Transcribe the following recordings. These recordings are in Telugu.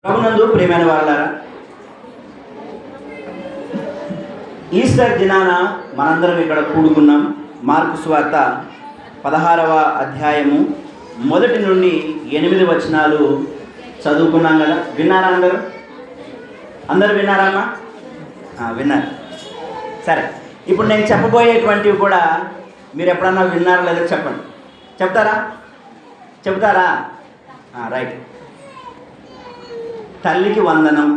ప్రభునందు ప్రియమైన వారలారా, ఈస్టర్ దినాన మనందరం ఇక్కడ కూడుకున్నాం. మార్కు సువార్త 16వ అధ్యాయము 1 నుండి 8 వచనాలు చదువుకున్నాం కదా. విన్నారా అందరూ? అందరూ విన్నారమ్మా? విన్నారు. సరే, ఇప్పుడు నేను చెప్పబోయేటువంటివి కూడా మీరు ఎప్పుడన్నా విన్నారా లేదో చెప్పండి. చెప్తారా? రైట్. తల్లికి వందనం,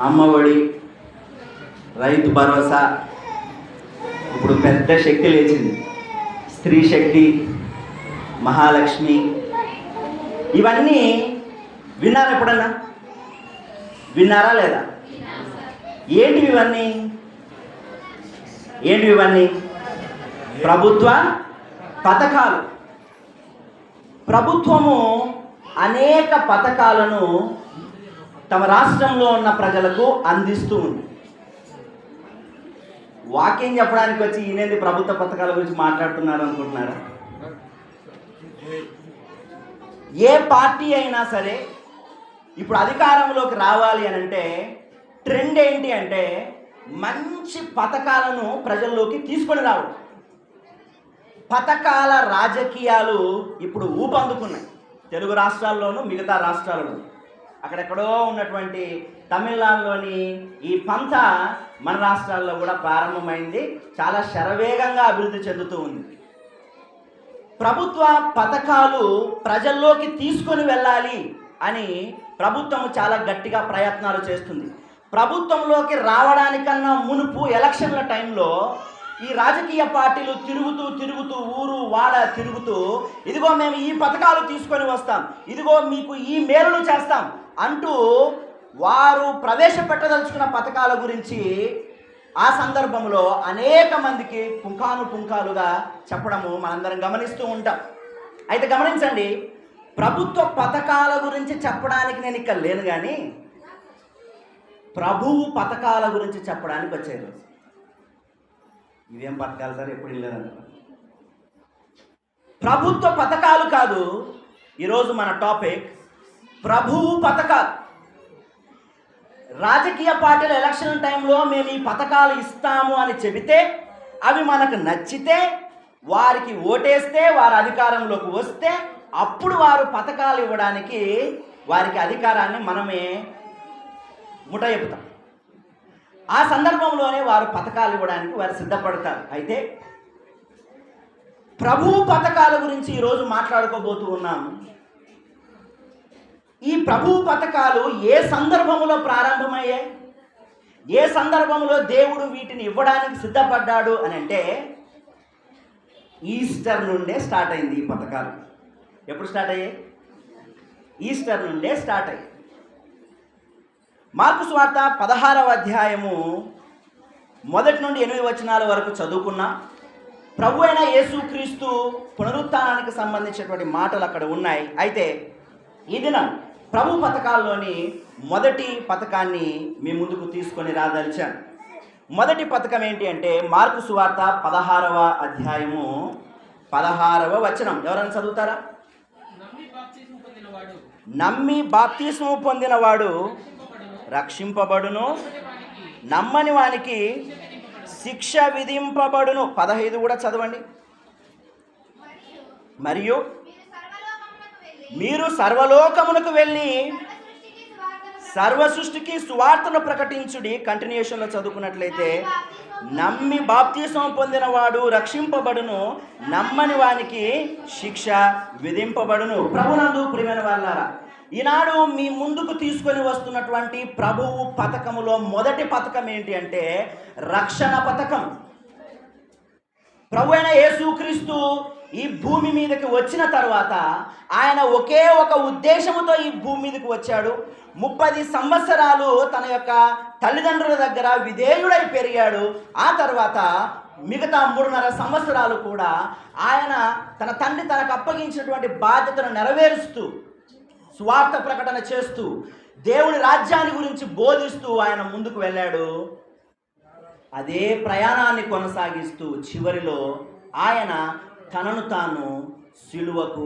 అమ్మఒడి, రైతు భరోసా, ఇప్పుడు పెద్ద శక్తి లేచింది, స్త్రీ శక్తి, మహాలక్ష్మి, ఇవన్నీ విన్నారా? ఎప్పుడన్నా విన్నారా లేదా? ఏంటివి ఇవన్నీ? ప్రభుత్వ పథకాలు. ప్రభుత్వము అనేక పథకాలను తమ రాష్ట్రంలో ఉన్న ప్రజలకు అందిస్తూ ఉంది. వాక్యం చెప్పడానికి వచ్చి ఈయనేది ప్రభుత్వ పథకాల గురించి మాట్లాడుతున్నారు అనుకుంటున్నారా? ఏ పార్టీ అయినా సరే ఇప్పుడు అధికారంలోకి రావాలి అని అంటే ట్రెండ్ ఏంటి అంటే మంచి పథకాలను ప్రజల్లోకి తీసుకొని రావడం. పథకాల రాజకీయాలు ఇప్పుడు ఊపందుకున్నాయి. తెలుగు రాష్ట్రాల్లోనూ మిగతా రాష్ట్రాల్లో, అక్కడెక్కడో ఉన్నటువంటి తమిళనాడులోని ఈ పంత మన రాష్ట్రాల్లో కూడా ప్రారంభమైంది. చాలా శరవేగంగా అభివృద్ధి చెందుతూ ఉంది. ప్రభుత్వ పథకాలు ప్రజల్లోకి తీసుకొని వెళ్ళాలి అని ప్రభుత్వం చాలా గట్టిగా ప్రయత్నాలు చేస్తుంది. ప్రభుత్వంలోకి రావడానికన్నా మునుపు ఎలక్షన్ల టైంలో ఈ రాజకీయ పార్టీలు తిరుగుతూ ఊరు వాడ తిరుగుతూ, ఇదిగో మేము ఈ పథకాలు తీసుకొని వస్తాం, ఇదిగో మీకు ఈ మేలులు చేస్తాం అంటూ వారు ప్రవేశపెట్టదలుచుకున్న పథకాల గురించి ఆ సందర్భంలో అనేక మందికి పుంఖానుపుంఖాలుగా చెప్పడము మనందరం గమనిస్తూ ఉంటాం. అయితే గమనించండి, ప్రభుత్వ పథకాల గురించి చెప్పడానికి నేను ఇక్కడ లేను, కానీ ప్రభువు పథకాల గురించి చెప్పడానికి వచ్చారు. ఇవేం పథకాలు సార్, ఎప్పుడు వెళ్ళలేదంట. ప్రభుత్వ పథకాలు కాదు ఈరోజు మన టాపిక్, ప్రభువు పథకాలు. రాజకీయ పార్టీల ఎలక్షన్ టైంలో మేము ఈ పథకాలు ఇస్తాము అని చెబితే, అవి మనకు నచ్చితే, వారికి ఓటేస్తే, వారు అధికారంలోకి వస్తే, అప్పుడు వారు పథకాలు ఇవ్వడానికి వారికి అధికారాన్ని మనమే ముట్టజెప్పుతాం. ఆ సందర్భంలోనే వారు పథకాలు ఇవ్వడానికి వారు సిద్ధపడతారు. అయితే ప్రభువు పథకాల గురించి ఈరోజు మాట్లాడుకోబోతూ ఉన్నాం. ఈ ప్రభువు పథకాలు ఏ సందర్భంలో ప్రారంభమయ్యాయి, ఏ సందర్భంలో దేవుడు వీటిని ఇవ్వడానికి సిద్ధపడ్డాడు అని అంటే ఈస్టర్ నుండే స్టార్ట్ అయింది. ఈ పథకాలు ఎప్పుడు స్టార్ట్ అయ్యాయి? ఈస్టర్ నుండే స్టార్ట్ అయ్యాయి. మార్కు సువార్త 16వ అధ్యాయము 1 నుండి 8 వచనాల వరకు చదువుకున్నా. ప్రభు అయిన యేసుక్రీస్తు పునరుత్థానానికి సంబంధించినటువంటి మాటలు అక్కడ ఉన్నాయి. అయితే ఈ దినం ప్రభు పథకాల్లోని మొదటి పథకాన్ని మీ ముందుకు తీసుకొని రాదలిచాను. మొదటి పథకం ఏంటి అంటే మార్కు సువార్త 16వ అధ్యాయము 16వ వచనం. ఎవరైనా చదువుతారా? నమ్మి బాప్తిస్మము పొందినవాడు రక్షింపబడును, నమ్మని వానికి శిక్ష విధింపబడును. 15 కూడా చదవండి. మరియు మీరు సర్వలోకమునకు వెళ్ళి సర్వ సృష్టికి సువార్తను ప్రకటించుడి. కంటిన్యూషన్లో చదువుకున్నట్లయితే, నమ్మి బాప్తిస్మం పొందినవాడు రక్షింపబడును, నమ్మని వానికి శిక్ష విధింపబడును. ప్రభునందు ప్రియమైన వారలారా, ఈనాడు మీ ముందుకు తీసుకొని వస్తున్నటువంటి ప్రభువు పథకములో మొదటి పథకం ఏంటి అంటే రక్షణ పథకం. ప్రభు అయిన యేసుక్రీస్తు ఈ భూమి మీదకి వచ్చిన తర్వాత ఆయన ఒకే ఒక ఉద్దేశముతో ఈ భూమి మీదకి వచ్చాడు. 30 సంవత్సరాలు తన యొక్క తల్లిదండ్రుల దగ్గర విధేయుడై పెరిగాడు. ఆ తర్వాత మిగతా 3.5 సంవత్సరాలు కూడా ఆయన తన తండ్రి తనకు అప్పగించినటువంటి బాధ్యతను నెరవేరుస్తూ, స్వార్థ ప్రకటన చేస్తూ, దేవుని రాజ్యాన్ని గురించి బోధిస్తూ ఆయన ముందుకు వెళ్ళాడు. అదే ప్రయాణాన్ని కొనసాగిస్తూ చివరిలో ఆయన తనను తాను సిలువకు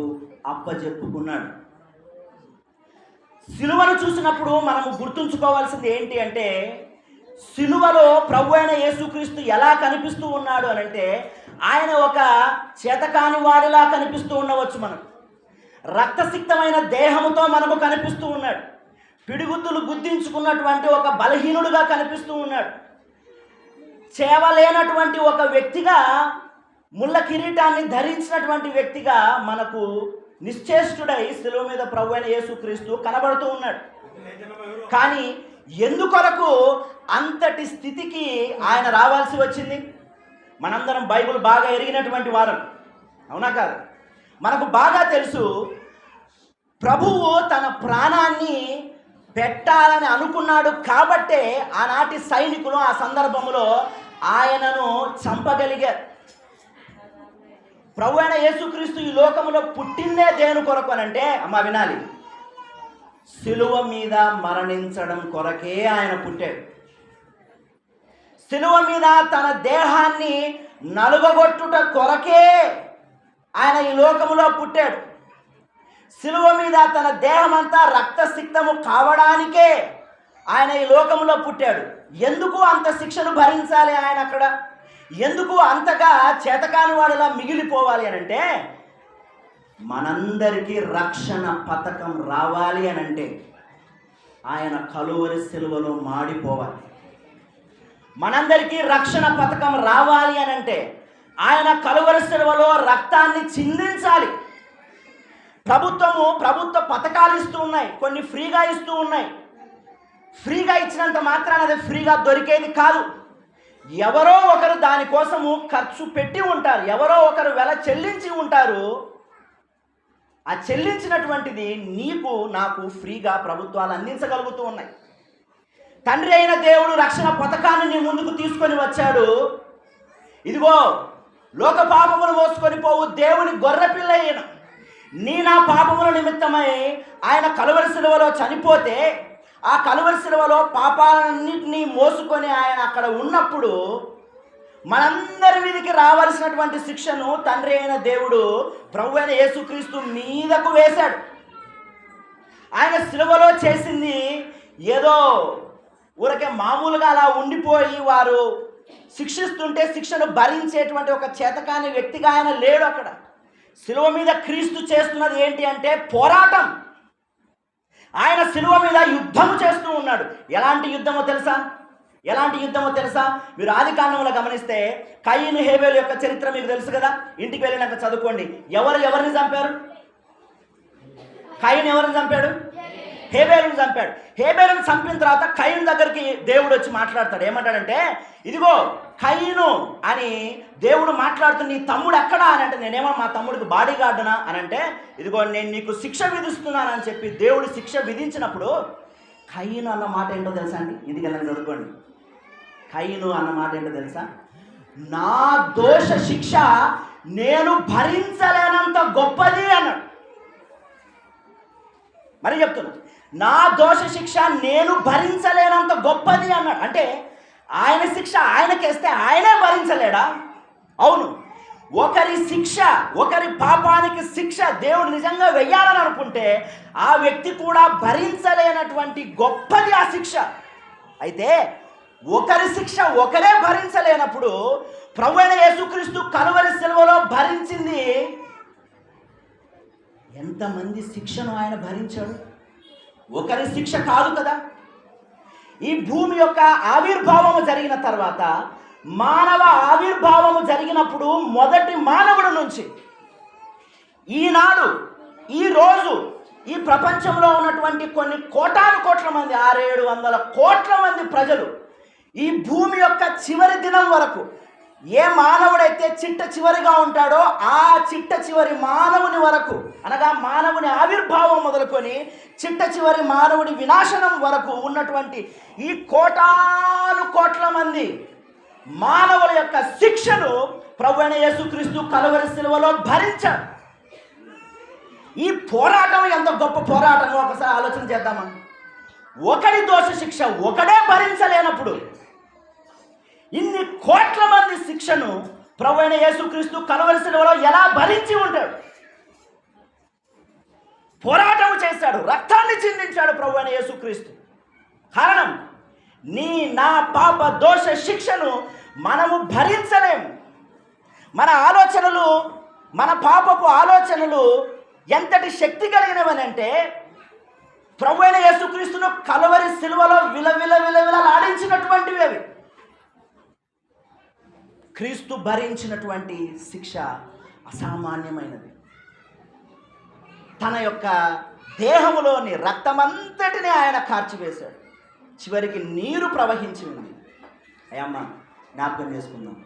అప్పజెప్పుకున్నాడు. సిలువను చూసినప్పుడు మనము గుర్తుంచుకోవాల్సింది ఏంటి అంటే, సిలువలో ప్రభు అయిన యేసుక్రీస్తు ఎలా కనిపిస్తూ ఉన్నాడు అని అంటే, ఆయన ఒక చేతకాని వాడిలా కనిపిస్తూ ఉండవచ్చు. మనకు రక్తసిక్తమైన దేహముతో మనకు కనిపిస్తూ ఉన్నాడు. పిడిగుద్దులు గుద్దించుకున్నటువంటి ఒక బలహీనుడుగా కనిపిస్తూ ఉన్నాడు. చేవలేనటువంటి ఒక వ్యక్తిగా, ముళ్ళ కిరీటాన్ని ధరించినటువంటి వ్యక్తిగా మనకు నిశ్చేష్టుడై శిలువ మీద ప్రభు అయిన యేసుక్రీస్తు కనబడుతూ ఉన్నాడు. కానీ ఎందుకొరకు అంతటి స్థితికి ఆయన రావాల్సి వచ్చింది? మనందరం బైబిల్ బాగా ఎరిగినటువంటి వారం, అవునా కాదు? మనకు బాగా తెలుసు, ప్రభువు తన ప్రాణాన్ని పెట్టాలని అనుకున్నాడు కాబట్టే ఆనాటి సైనికులు ఆ సందర్భంలో ఆయనను చంపగలిగారు. ప్రభు అయిన యేసుక్రీస్తు ఈ లోకంలో పుట్టిందే దేని కొరకు అనంటే, అమ్మ వినాలి, సిలువ మీద మరణించడం కొరకే ఆయన పుట్టాడు. సిలువ మీద తన దేహాన్ని నలుగగొట్టుట కొరకే ఆయన ఈ లోకములో పుట్టాడు. సిలువ మీద తన దేహమంతా రక్తసిక్తము కావడానికే ఆయన ఈ లోకంలో పుట్టాడు. ఎందుకు అంత శిక్షను భరించాలి ఆయన అక్కడ? ఎందుకు అంతగా చేతకాని వాడిలా మిగిలిపోవాలి అనంటే, మనందరికీ రక్షణ పథకం రావాలి అనంటే ఆయన కలువరి సిలువలో మాడిపోవాలి. మనందరికీ రక్షణ పథకం రావాలి అనంటే ఆయన కలువరి సిలువలో రక్తాన్ని చిందించాలి. ప్రభుత్వ పథకాలు ఇస్తూ ఉన్నాయి, కొన్ని ఫ్రీగా ఇస్తూ ఉన్నాయి. ఫ్రీగా ఇచ్చినంత మాత్రాన అది ఫ్రీగా దొరికేది కాదు. ఎవరో ఒకరు దానికోసము ఖర్చు పెట్టి ఉంటారు, ఎవరో ఒకరు వెల చెల్లించి ఉంటారు. ఆ చెల్లించినటువంటిది నీకు నాకు ఫ్రీగా ప్రభుత్వాలు అందించగలుగుతూ ఉన్నాయి. తండ్రి అయిన దేవుడు రక్షణ పథకాన్ని నీ ముందుకు తీసుకొని వచ్చాడు. ఇదిగో, లోక పాపములు మోసుకొని పోవు దేవుని గొర్రెపిల్ల అయిన నా పాపముల నిమిత్తమై ఆయన కలువరి సిలువలో చనిపోతే, ఆ కలువరి సిలువలో పాపాలన్నింటినీ మోసుకొని ఆయన అక్కడ ఉన్నప్పుడు మనందరి మీదకి రావాల్సినటువంటి శిక్షను తండ్రి అయిన దేవుడు ప్రభు అయిన యేసుక్రీస్తు మీదకు వేశాడు. ఆయన సిలువలో చేసింది ఏదో ఊరకే మామూలుగా అలా ఉండిపోయి వారు శిక్షిస్తుంటే శిక్షను భరించేటువంటి ఒక చేతకాని వ్యక్తిగా ఆయన లేడు. అక్కడ సిలువ మీద క్రీస్తు చేస్తున్నది ఏంటి అంటే పోరాటం. ఆయన సిలువ మీద యుద్ధము చేస్తూ ఉన్నాడు. ఎలాంటి యుద్ధమో తెలుసా? మీరు ఆదికాండంలో గమనిస్తే కయీను హేబేలు యొక్క చరిత్ర మీకు తెలుసు కదా. ఇంటికి వెళ్ళినాక చదువుకోండి. ఎవరిని చంపారు? కయీను ఎవరిని చంపాడు? హేబేలును చంపాడు. హేబేలును చంపిన తర్వాత కయీను దగ్గరికి దేవుడు వచ్చి మాట్లాడతాడు. ఏమంటాడంటే, ఇదిగో కయీను అని దేవుడు మాట్లాడుతూ, నీ తమ్ముడు ఎక్కడా అని అంటే, నేనేమో మా తమ్ముడికి బాడీ గార్డునా అని అంటే, ఇదిగో నేను నీకు శిక్ష విధిస్తున్నానని చెప్పి దేవుడు శిక్ష విధించినప్పుడు కయీను అన్న మాట ఏంటో తెలుసా అండి? ఇంటికి వెళ్ళని చదువుకోండి. కయీను అన్న మాట ఏంటో తెలుసా? నా దోష శిక్ష నేను భరించలేనంత గొప్పది అన్నాడు. మరి చెప్తున్నా, నా దోష శిక్ష నేను భరించలేనంత గొప్పది అన్నాడు. అంటే ఆయన శిక్ష ఆయనకేస్తే ఆయనే భరించలేడా? అవును. ఒకరి శిక్ష, ఒకరి పాపానికి శిక్ష దేవుడు నిజంగా వెయ్యాలని అనుకుంటే ఆ వ్యక్తి కూడా భరించలేనటువంటి గొప్పది ఆ శిక్ష. అయితే ఒకరి శిక్ష ఒకరే భరించలేనప్పుడు ప్రభు అయిన యేసుక్రీస్తు కలువరి సిలువలో భరించింది ఎంతమంది శిక్షను ఆయన భరించాడు? ఒకరి శిక్ష కాదు కదా. ఈ భూమి యొక్క ఆవిర్భావము జరిగిన తర్వాత, మానవ ఆవిర్భావము జరిగినప్పుడు మొదటి మానవుడి నుంచి ఈనాడు ఈ రోజు ఈ ప్రపంచంలో ఉన్నటువంటి కొన్ని కోట్ల మంది 600-700 కోట్ల మంది ప్రజలు ఈ భూమి యొక్క చివరి దినం వరకు ఏ మానవుడైతే చిట్ట చివరిగా ఉంటాడో ఆ చిట్ట చివరి మానవుని వరకు, అనగా మానవుని ఆవిర్భావం మొదలుకొని చిట్ట చివరి మానవుడి వినాశనం వరకు ఉన్నటువంటి ఈ కోట్ల మంది మానవుల యొక్క శిక్షను ప్రభు అయిన యేసుక్రీస్తు కలువరి సిలువలో భరించాడు. ఈ పోరాటం ఎంత గొప్ప పోరాటమో ఒకసారి ఆలోచన చేద్దామా? ఒకరి దోష శిక్ష ఒకడే భరించలేనప్పుడు ఇన్ని కోట్ల మంది శిక్షను ప్రభు అయిన యేసుక్రీస్తు కలువరి సిలువలో ఎలా భరించి ఉంటాడు? పోరాటం చేశాడు, రక్తాన్ని చిందించాడు ప్రభు అయిన యేసుక్రీస్తు. కారణం, నా పాప దోష శిక్షను మనము భరించలేము. మన ఆలోచనలు, మన పాపపు ఆలోచనలు ఎంతటి శక్తి కలిగినవనంటే ప్రభు అయిన యేసుక్రీస్తును కలువరి సిలువలో విలవిలలాడించినటువంటివి అవి. క్రీస్తు భరించినటువంటి శిక్ష అసామాన్యమైనది. తన యొక్క దేహములోని రక్తమంతటిని ఆయన కార్చివేశాడు. చివరికి నీరు ప్రవహించి ఉంది. అయ్యమ్మ, జ్ఞాపకం చేసుకుందాం,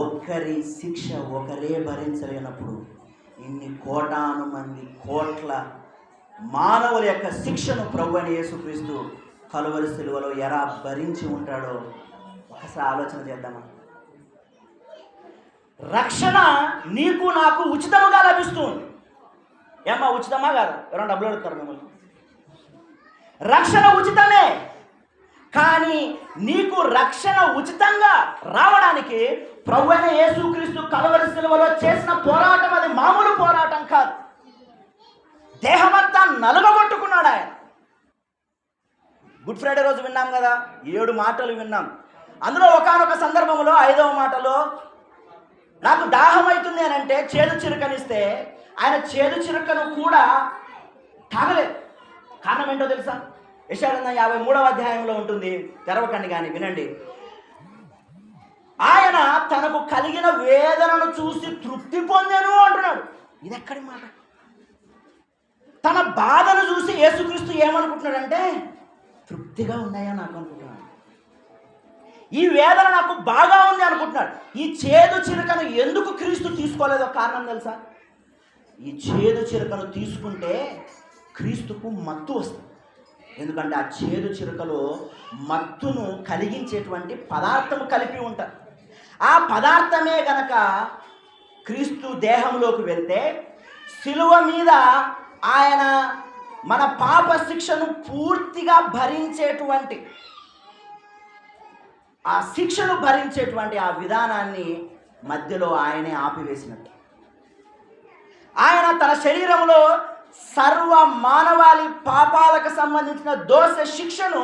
ఒక్కరి శిక్ష ఒకరే భరించలేనప్పుడు ఇన్ని కోటాను మంది కోట్ల మానవుల యొక్క శిక్షను ప్రభు అయిన యేసుక్రీస్తు కలువరి సిలువలో ఎలా భరించి ఉంటాడో ఒకసారి ఆలోచన చేద్దామా. రక్షణ నీకు నాకు ఉచితముగా లభిస్తుంది. ఏమ్మా, ఉచితమా కాదు? ఎవరైనా డబ్బులు అడుగుతారు మిమ్మల్ని. రక్షణ ఉచితమే, కానీ నీకు రక్షణ ఉచితంగా రావడానికి ప్రభు అయిన యేసుక్రీస్తు కలువరి సిలువలో చేసిన పోరాటం అది మామూలు పోరాటం కాదు. దేహమంతా నలుగగొట్టుకున్నాడు ఆయన. గుడ్ ఫ్రైడే రోజు విన్నాం కదా, 7 మాటలు విన్నాం. అందులో ఒకానొక సందర్భంలో 5వ మాటలో నాకు దాహం అవుతుంది అని అంటే చేదు చిరుకనిస్తే ఆయన చేదు చిరుకను కూడా తాగలేదు. కారణం ఏంటో తెలుసా? యెషయా 53వ అధ్యాయంలో ఉంటుంది, తెరవకండి కానీ వినండి. ఆయన తనకు కలిగిన వేదనను చూసి తృప్తి పొందెను అంటున్నాడు. ఇది ఎక్కడి మాట? తన బాధను చూసి యేసుక్రీస్తు ఏమనుకుంటున్నాడంటే, తృప్తిగా ఉన్నాయా నాకు అనుకుంటున్నాడు. ఈ వేదన నాకు బాగా ఉంది అనుకుంటున్నాడు. ఈ చేదు చిరుకను ఎందుకు క్రీస్తు తీసుకోలేదో కారణం తెలుసా? ఈ చేదు చిరుకను తీసుకుంటే క్రీస్తుకు మత్తు వస్తుంది. ఎందుకంటే ఆ చేదు చిరుకలో మత్తును కలిగించేటువంటి పదార్థం కలిపి ఉంటారు. ఆ పదార్థమే గనక క్రీస్తు దేహంలోకి వెళ్తే సిలువ మీద ఆయన మన పాప శిక్షను పూర్తిగా భరించేటువంటి ఆ శిక్షను భరించేటువంటి ఆ విధానాన్ని మధ్యలో ఆయనే ఆపివేసినట్టు. ఆయన తన శరీరంలో సర్వ మానవాళి పాపాలకు సంబంధించిన దోష శిక్షను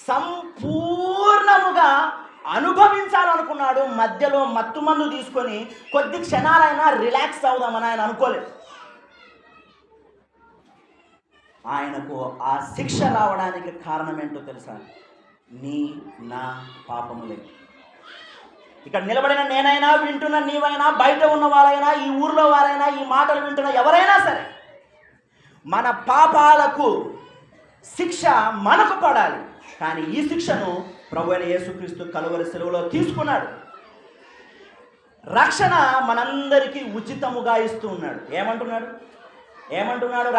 సంపూర్ణముగా అనుభవించాలనుకున్నాడు. మధ్యలో మత్తుమందు తీసుకొని కొద్ది క్షణాలైనా రిలాక్స్ అవుదామని ఆయన అనుకోలేదు. ఆయనకు ఆ శిక్ష రావడానికి కారణం ఏంటో తెలుసా? నా పాపములే. ఇక్కడ నిలబడిన నేనైనా, వింటున్న నీవైనా, బయట ఉన్న వారైనా, ఈ ఊర్లో వారైనా, ఈ మాటలు వింటున్న ఎవరైనా సరే, మన పాపాలకు శిక్ష మనకు పడాలి. కానీ ఈ శిక్షను ప్రభు అయిన యేసుక్రీస్తు కలువరి సిలువలో తీసుకున్నాడు. రక్షణ మనందరికీ ఉచితముగా ఇస్తూ ఉన్నాడు. ఏమంటున్నాడు?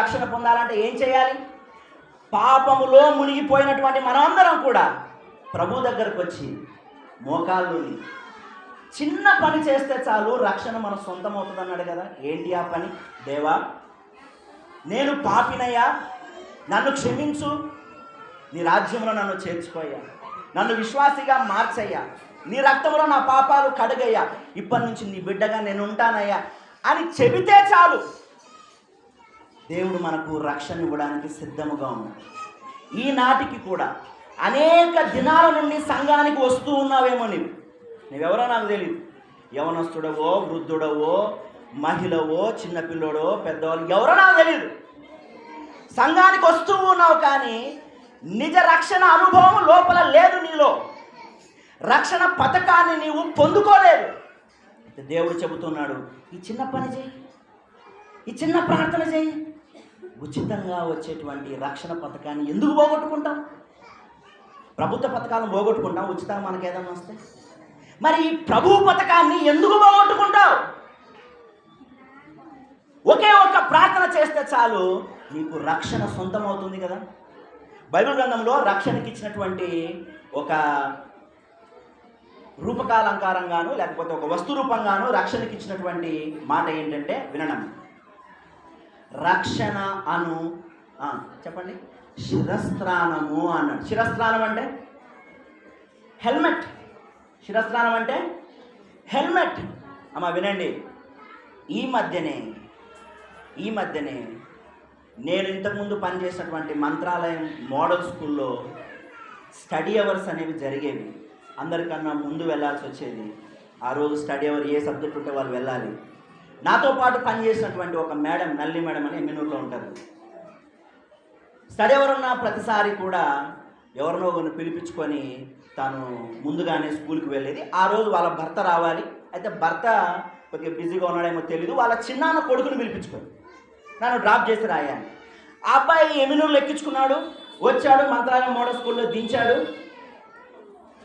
రక్షణ పొందాలంటే ఏం చేయాలి? పాపములో మునిగిపోయినటువంటి మనమందరం కూడా ప్రభు దగ్గరకు వచ్చి మోకాళ్ళుని చిన్న పని చేస్తే చాలు రక్షణ మన సొంతం అవుతుంది అన్నాడు కదా. ఏంటి ఆ పని? దేవా, నేను పాపినయ్యా, నన్ను క్షమించు, నీ రాజ్యంలో నన్ను చేర్చుకోయ్యా, నన్ను విశ్వాసిగా మార్చయ్యా, నీ రక్తంలో నా పాపాలు కడుగయ్యా, ఇప్పటి నుంచి నీ బిడ్డగా నేను ఉంటానయ్యా అని చెబితే చాలు దేవుడు మనకు రక్షణ ఇవ్వడానికి సిద్ధముగా ఉన్నాడు. ఈనాటికి కూడా అనేక దినాల నుండి సంఘానికి వస్తూ ఉన్నావేమో. నువ్వెవరో నాకు తెలియదు. యవనస్తుడవో, వృద్ధుడవో, మహిళవో, చిన్నపిల్లడో, పెద్దవాళ్ళు, ఎవరో నాకు తెలియదు. సంఘానికి వస్తూ ఉన్నావు, కానీ నిజ రక్షణ అనుభవం లోపల లేదు. నీలో రక్షణ పథకాన్ని నీవు పొందుకోలేదు. దేవుడు చెబుతున్నాడు, ఈ చిన్న పని చేయి, ఈ చిన్న ప్రార్థన చేయి, ఉచితంగా వచ్చేటువంటి రక్షణ పథకాన్ని ఎందుకు పోగొట్టుకుంటాం? ప్రభుత్వ పథకాలను పోగొట్టుకుంటాం, ఉచితంగా మనకు ఏదైనా వస్తే. మరి ఈ ప్రభు పథకాన్ని ఎందుకు పోగొట్టుకుంటావు? ఒకే ఒక్క ప్రార్థన చేస్తే చాలు నీకు రక్షణ సొంతం అవుతుంది కదా. బైబిల్ గ్రంథంలో రక్షణకి ఇచ్చినటువంటి ఒక రూపకాలంకారంగాను, లేకపోతే ఒక వస్తు రూపంగాను రక్షణకి ఇచ్చినటువంటి మాట ఏంటంటే వినడం. రక్షణ అను చెప్పండి, శిరస్త్రాణము అన్నాడు. శిరస్త్రాణం అంటే హెల్మెట్. శిరస్త్రాణం అంటే హెల్మెట్. అమ్మ వినండి, ఈ మధ్యనే నేను ఇంతకుముందు పనిచేసినటువంటి మంత్రాలయం మోడల్ స్కూల్లో స్టడీ అవర్స్ అనేవి జరిగేవి. అందరికన్నా ముందు వెళ్ళాల్సి వచ్చేది. ఆ రోజు స్టడీ అవర్ ఏ సబ్జెక్ట్ ఉంటే వాళ్ళు వెళ్ళాలి. నాతో పాటు పనిచేసినటువంటి ఒక మేడం, నల్లి మేడం అని ఎమ్మెనూరులో ఉంటారు. స్టడీ అవర్ ఉన్న ప్రతిసారి కూడా ఎవరినో ఒకరిని పిలిపించుకొని తాను ముందుగానే స్కూల్కి వెళ్ళేది. ఆ రోజు వాళ్ళ భర్త రావాలి. అయితే భర్త కొద్దిగా బిజీగా ఉన్నాడేమో తెలీదు. వాళ్ళ చిన్నాన్న కొడుకుని పిలిపించుకొని నన్ను డ్రాప్ చేసి రాయాలి. ఆ అబ్బాయి ఎమ్మెనూరులో ఎక్కించుకున్నాడు, వచ్చాడు, మంత్రాలయం మోడల్ స్కూల్లో దించాడు.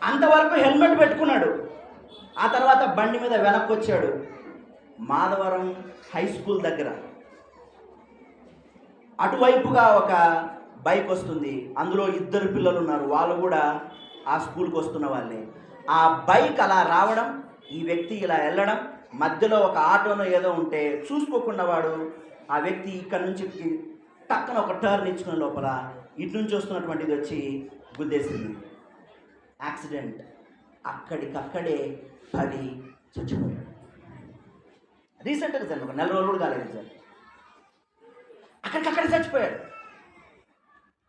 అంతవరకు హెల్మెట్ పెట్టుకున్నాడు. ఆ తర్వాత బండి మీద వెనక్కి వచ్చాడు. మాధవరం హై స్కూల్ దగ్గర అటువైపుగా ఒక బైక్ వస్తుంది. అందులో 2 పిల్లలు ఉన్నారు. వాళ్ళు కూడా ఆ స్కూల్కి వస్తున్న వాళ్ళే. ఆ బైక్ అలా రావడం, ఈ వ్యక్తి ఇలా వెళ్ళడం, మధ్యలో ఒక ఆటోనో ఏదో ఉంటే చూసుకోకుండా వాడు ఆ వ్యక్తి ఇక్కడ నుంచి టక్కన ఒక టర్న్ ఇచ్చుకున్న లోపల ఇటు నుంచి వస్తున్నటువంటిది వచ్చి గుద్దేసింది. యాక్సిడెంట్. అక్కడికక్కడే పడి చచ్చిపోయాడు. రీసెంట్గా సార్, ఒక 4 రోజులు కూడా కాలేదు సార్, అక్కడికక్కడే చచ్చిపోయాడు.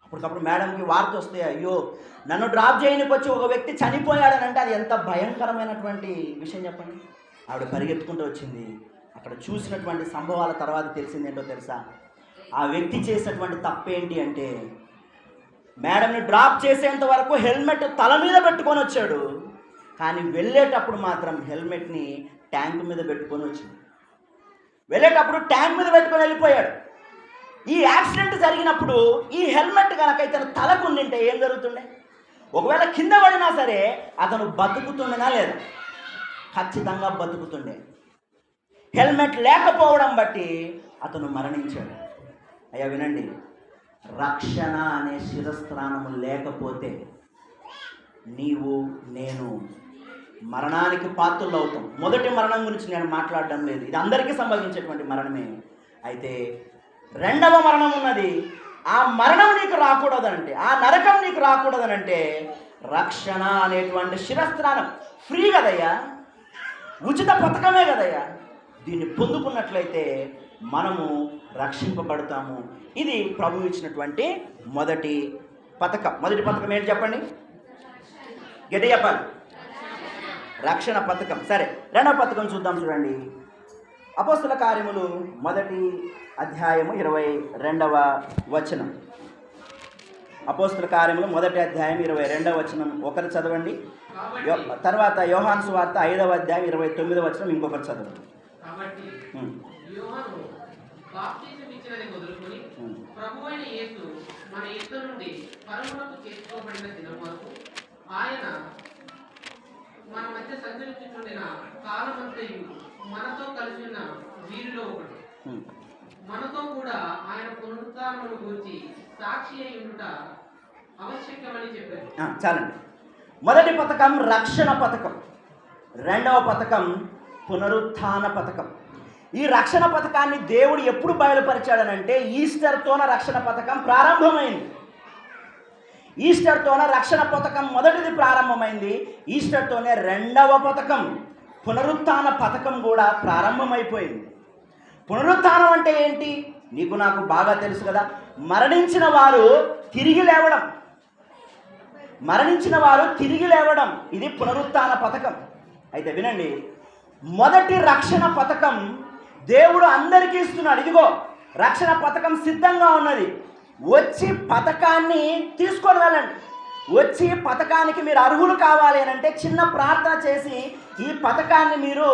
అప్పటికప్పుడు మేడంకి వార్త వస్తే, అయ్యో నన్ను డ్రాప్ చేయడానికి వచ్చి ఒక వ్యక్తి చనిపోయాడని అంటే అది ఎంత భయంకరమైనటువంటి విషయం చెప్పండి. ఆవిడ పరిగెత్తుకుంటూ వచ్చింది. అక్కడ చూసినటువంటి సంభవాల తర్వాత తెలిసింది ఏంటో తెలుసా? ఆ వ్యక్తి చేసినటువంటి తప్పేంటి అంటే, మేడంని డ్రాప్ చేసేంత వరకు హెల్మెట్ తల మీద పెట్టుకొని వచ్చాడు, కానీ వెళ్ళేటప్పుడు మాత్రం హెల్మెట్ని ట్యాంక్ మీద పెట్టుకొని వచ్చింది. వెళ్ళేటప్పుడు ట్యాంక్ మీద పెట్టుకొని వెళ్ళిపోయాడు. ఈ యాక్సిడెంట్ జరిగినప్పుడు ఈ హెల్మెట్ కనుక ఇతను తలకు ఉండింటే ఏం జరుగుతుండే? ఒకవేళ కింద పడినా సరే అతను బతుకుతుండేనా లేదా? ఖచ్చితంగా బతుకుతుండే. హెల్మెట్ లేకపోవడం బట్టి అతను మరణించాడు. అయ్యా వినండి, రక్షణ అనే శిరస్త్రాణము లేకపోతే నీవు నేను మరణానికి పాత్రలు అవుతాం. మొదటి మరణం గురించి నేను మాట్లాడడం లేదు, ఇది అందరికీ సంభవించేటువంటి మరణమే. అయితే రెండవ మరణం ఉన్నది. ఆ మరణం నీకు రాకూడదనంటే, ఆ నరకం నీకు రాకూడదనంటే రక్షణ అనేటువంటి శిరస్త్రానం ఫ్రీ కదయ్యా, ఉచిత పథకమే కదయ్యా. దీన్ని పొందుకున్నట్లయితే మనము రక్షింపబడతాము. ఇది ప్రభువు ఇచ్చినటువంటి మొదటి పథకం. మొదటి పథకం ఏంటి చెప్పండి, గట్టి చెప్పాలి. రక్షణ పథకం. సరే, రెండవ పథకం చూద్దాం. చూడండి, అపోస్తుల కార్యములు 1వ అధ్యాయము 22వ వచనం. అపోస్తుల కార్యములు 1వ అధ్యాయం 22వ వచనం ఒకరు చదవండి. తర్వాత యోహాను సువార్త 5వ అధ్యాయం 29వ వచనం ఇంకొకరు చదవండి. మన మధ్య సంచరించుచుండిన కాలమంతయు మనతో కలిసి ఉన్న వీరిలో ఒకడు, మనతో కూడా ఆయన పునరుత్థానమును గురించి సాక్షి అయి ఉండుట ఆవశ్యకమని చెప్పారు. చాలండి. మొదటి పథకం రక్షణ పథకం, రెండవ పథకం పునరుత్థాన పథకం. ఈ రక్షణ పథకాన్ని దేవుడు ఎప్పుడు బయలుపరిచాడనంటే ఈస్టర్తోన రక్షణ పథకం ప్రారంభమైంది. ఈస్టర్తోన రక్షణ పథకం మొదటిది ప్రారంభమైంది. ఈస్టర్తోనే రెండవ పథకం పునరుత్థాన పథకం కూడా ప్రారంభమైపోయింది. పునరుత్థానం అంటే ఏంటి? నీకు నాకు బాగా తెలుసు కదా. మరణించిన వారు తిరిగి లేవడం, మరణించిన వారు తిరిగి లేవడం, ఇది పునరుత్థాన పథకం. అయితే వినండి, మొదటి రక్షణ పథకం దేవుడు అందరికీ ఇస్తున్నాడు. ఇదిగో రక్షణ పథకం సిద్ధంగా ఉన్నది, వచ్చి పథకాన్ని తీసుకొని వెళ్ళండి. వచ్చి పథకానికి మీరు అర్హులు కావాలి అని అంటే చిన్న ప్రార్థన చేసి ఈ పథకాన్ని మీరు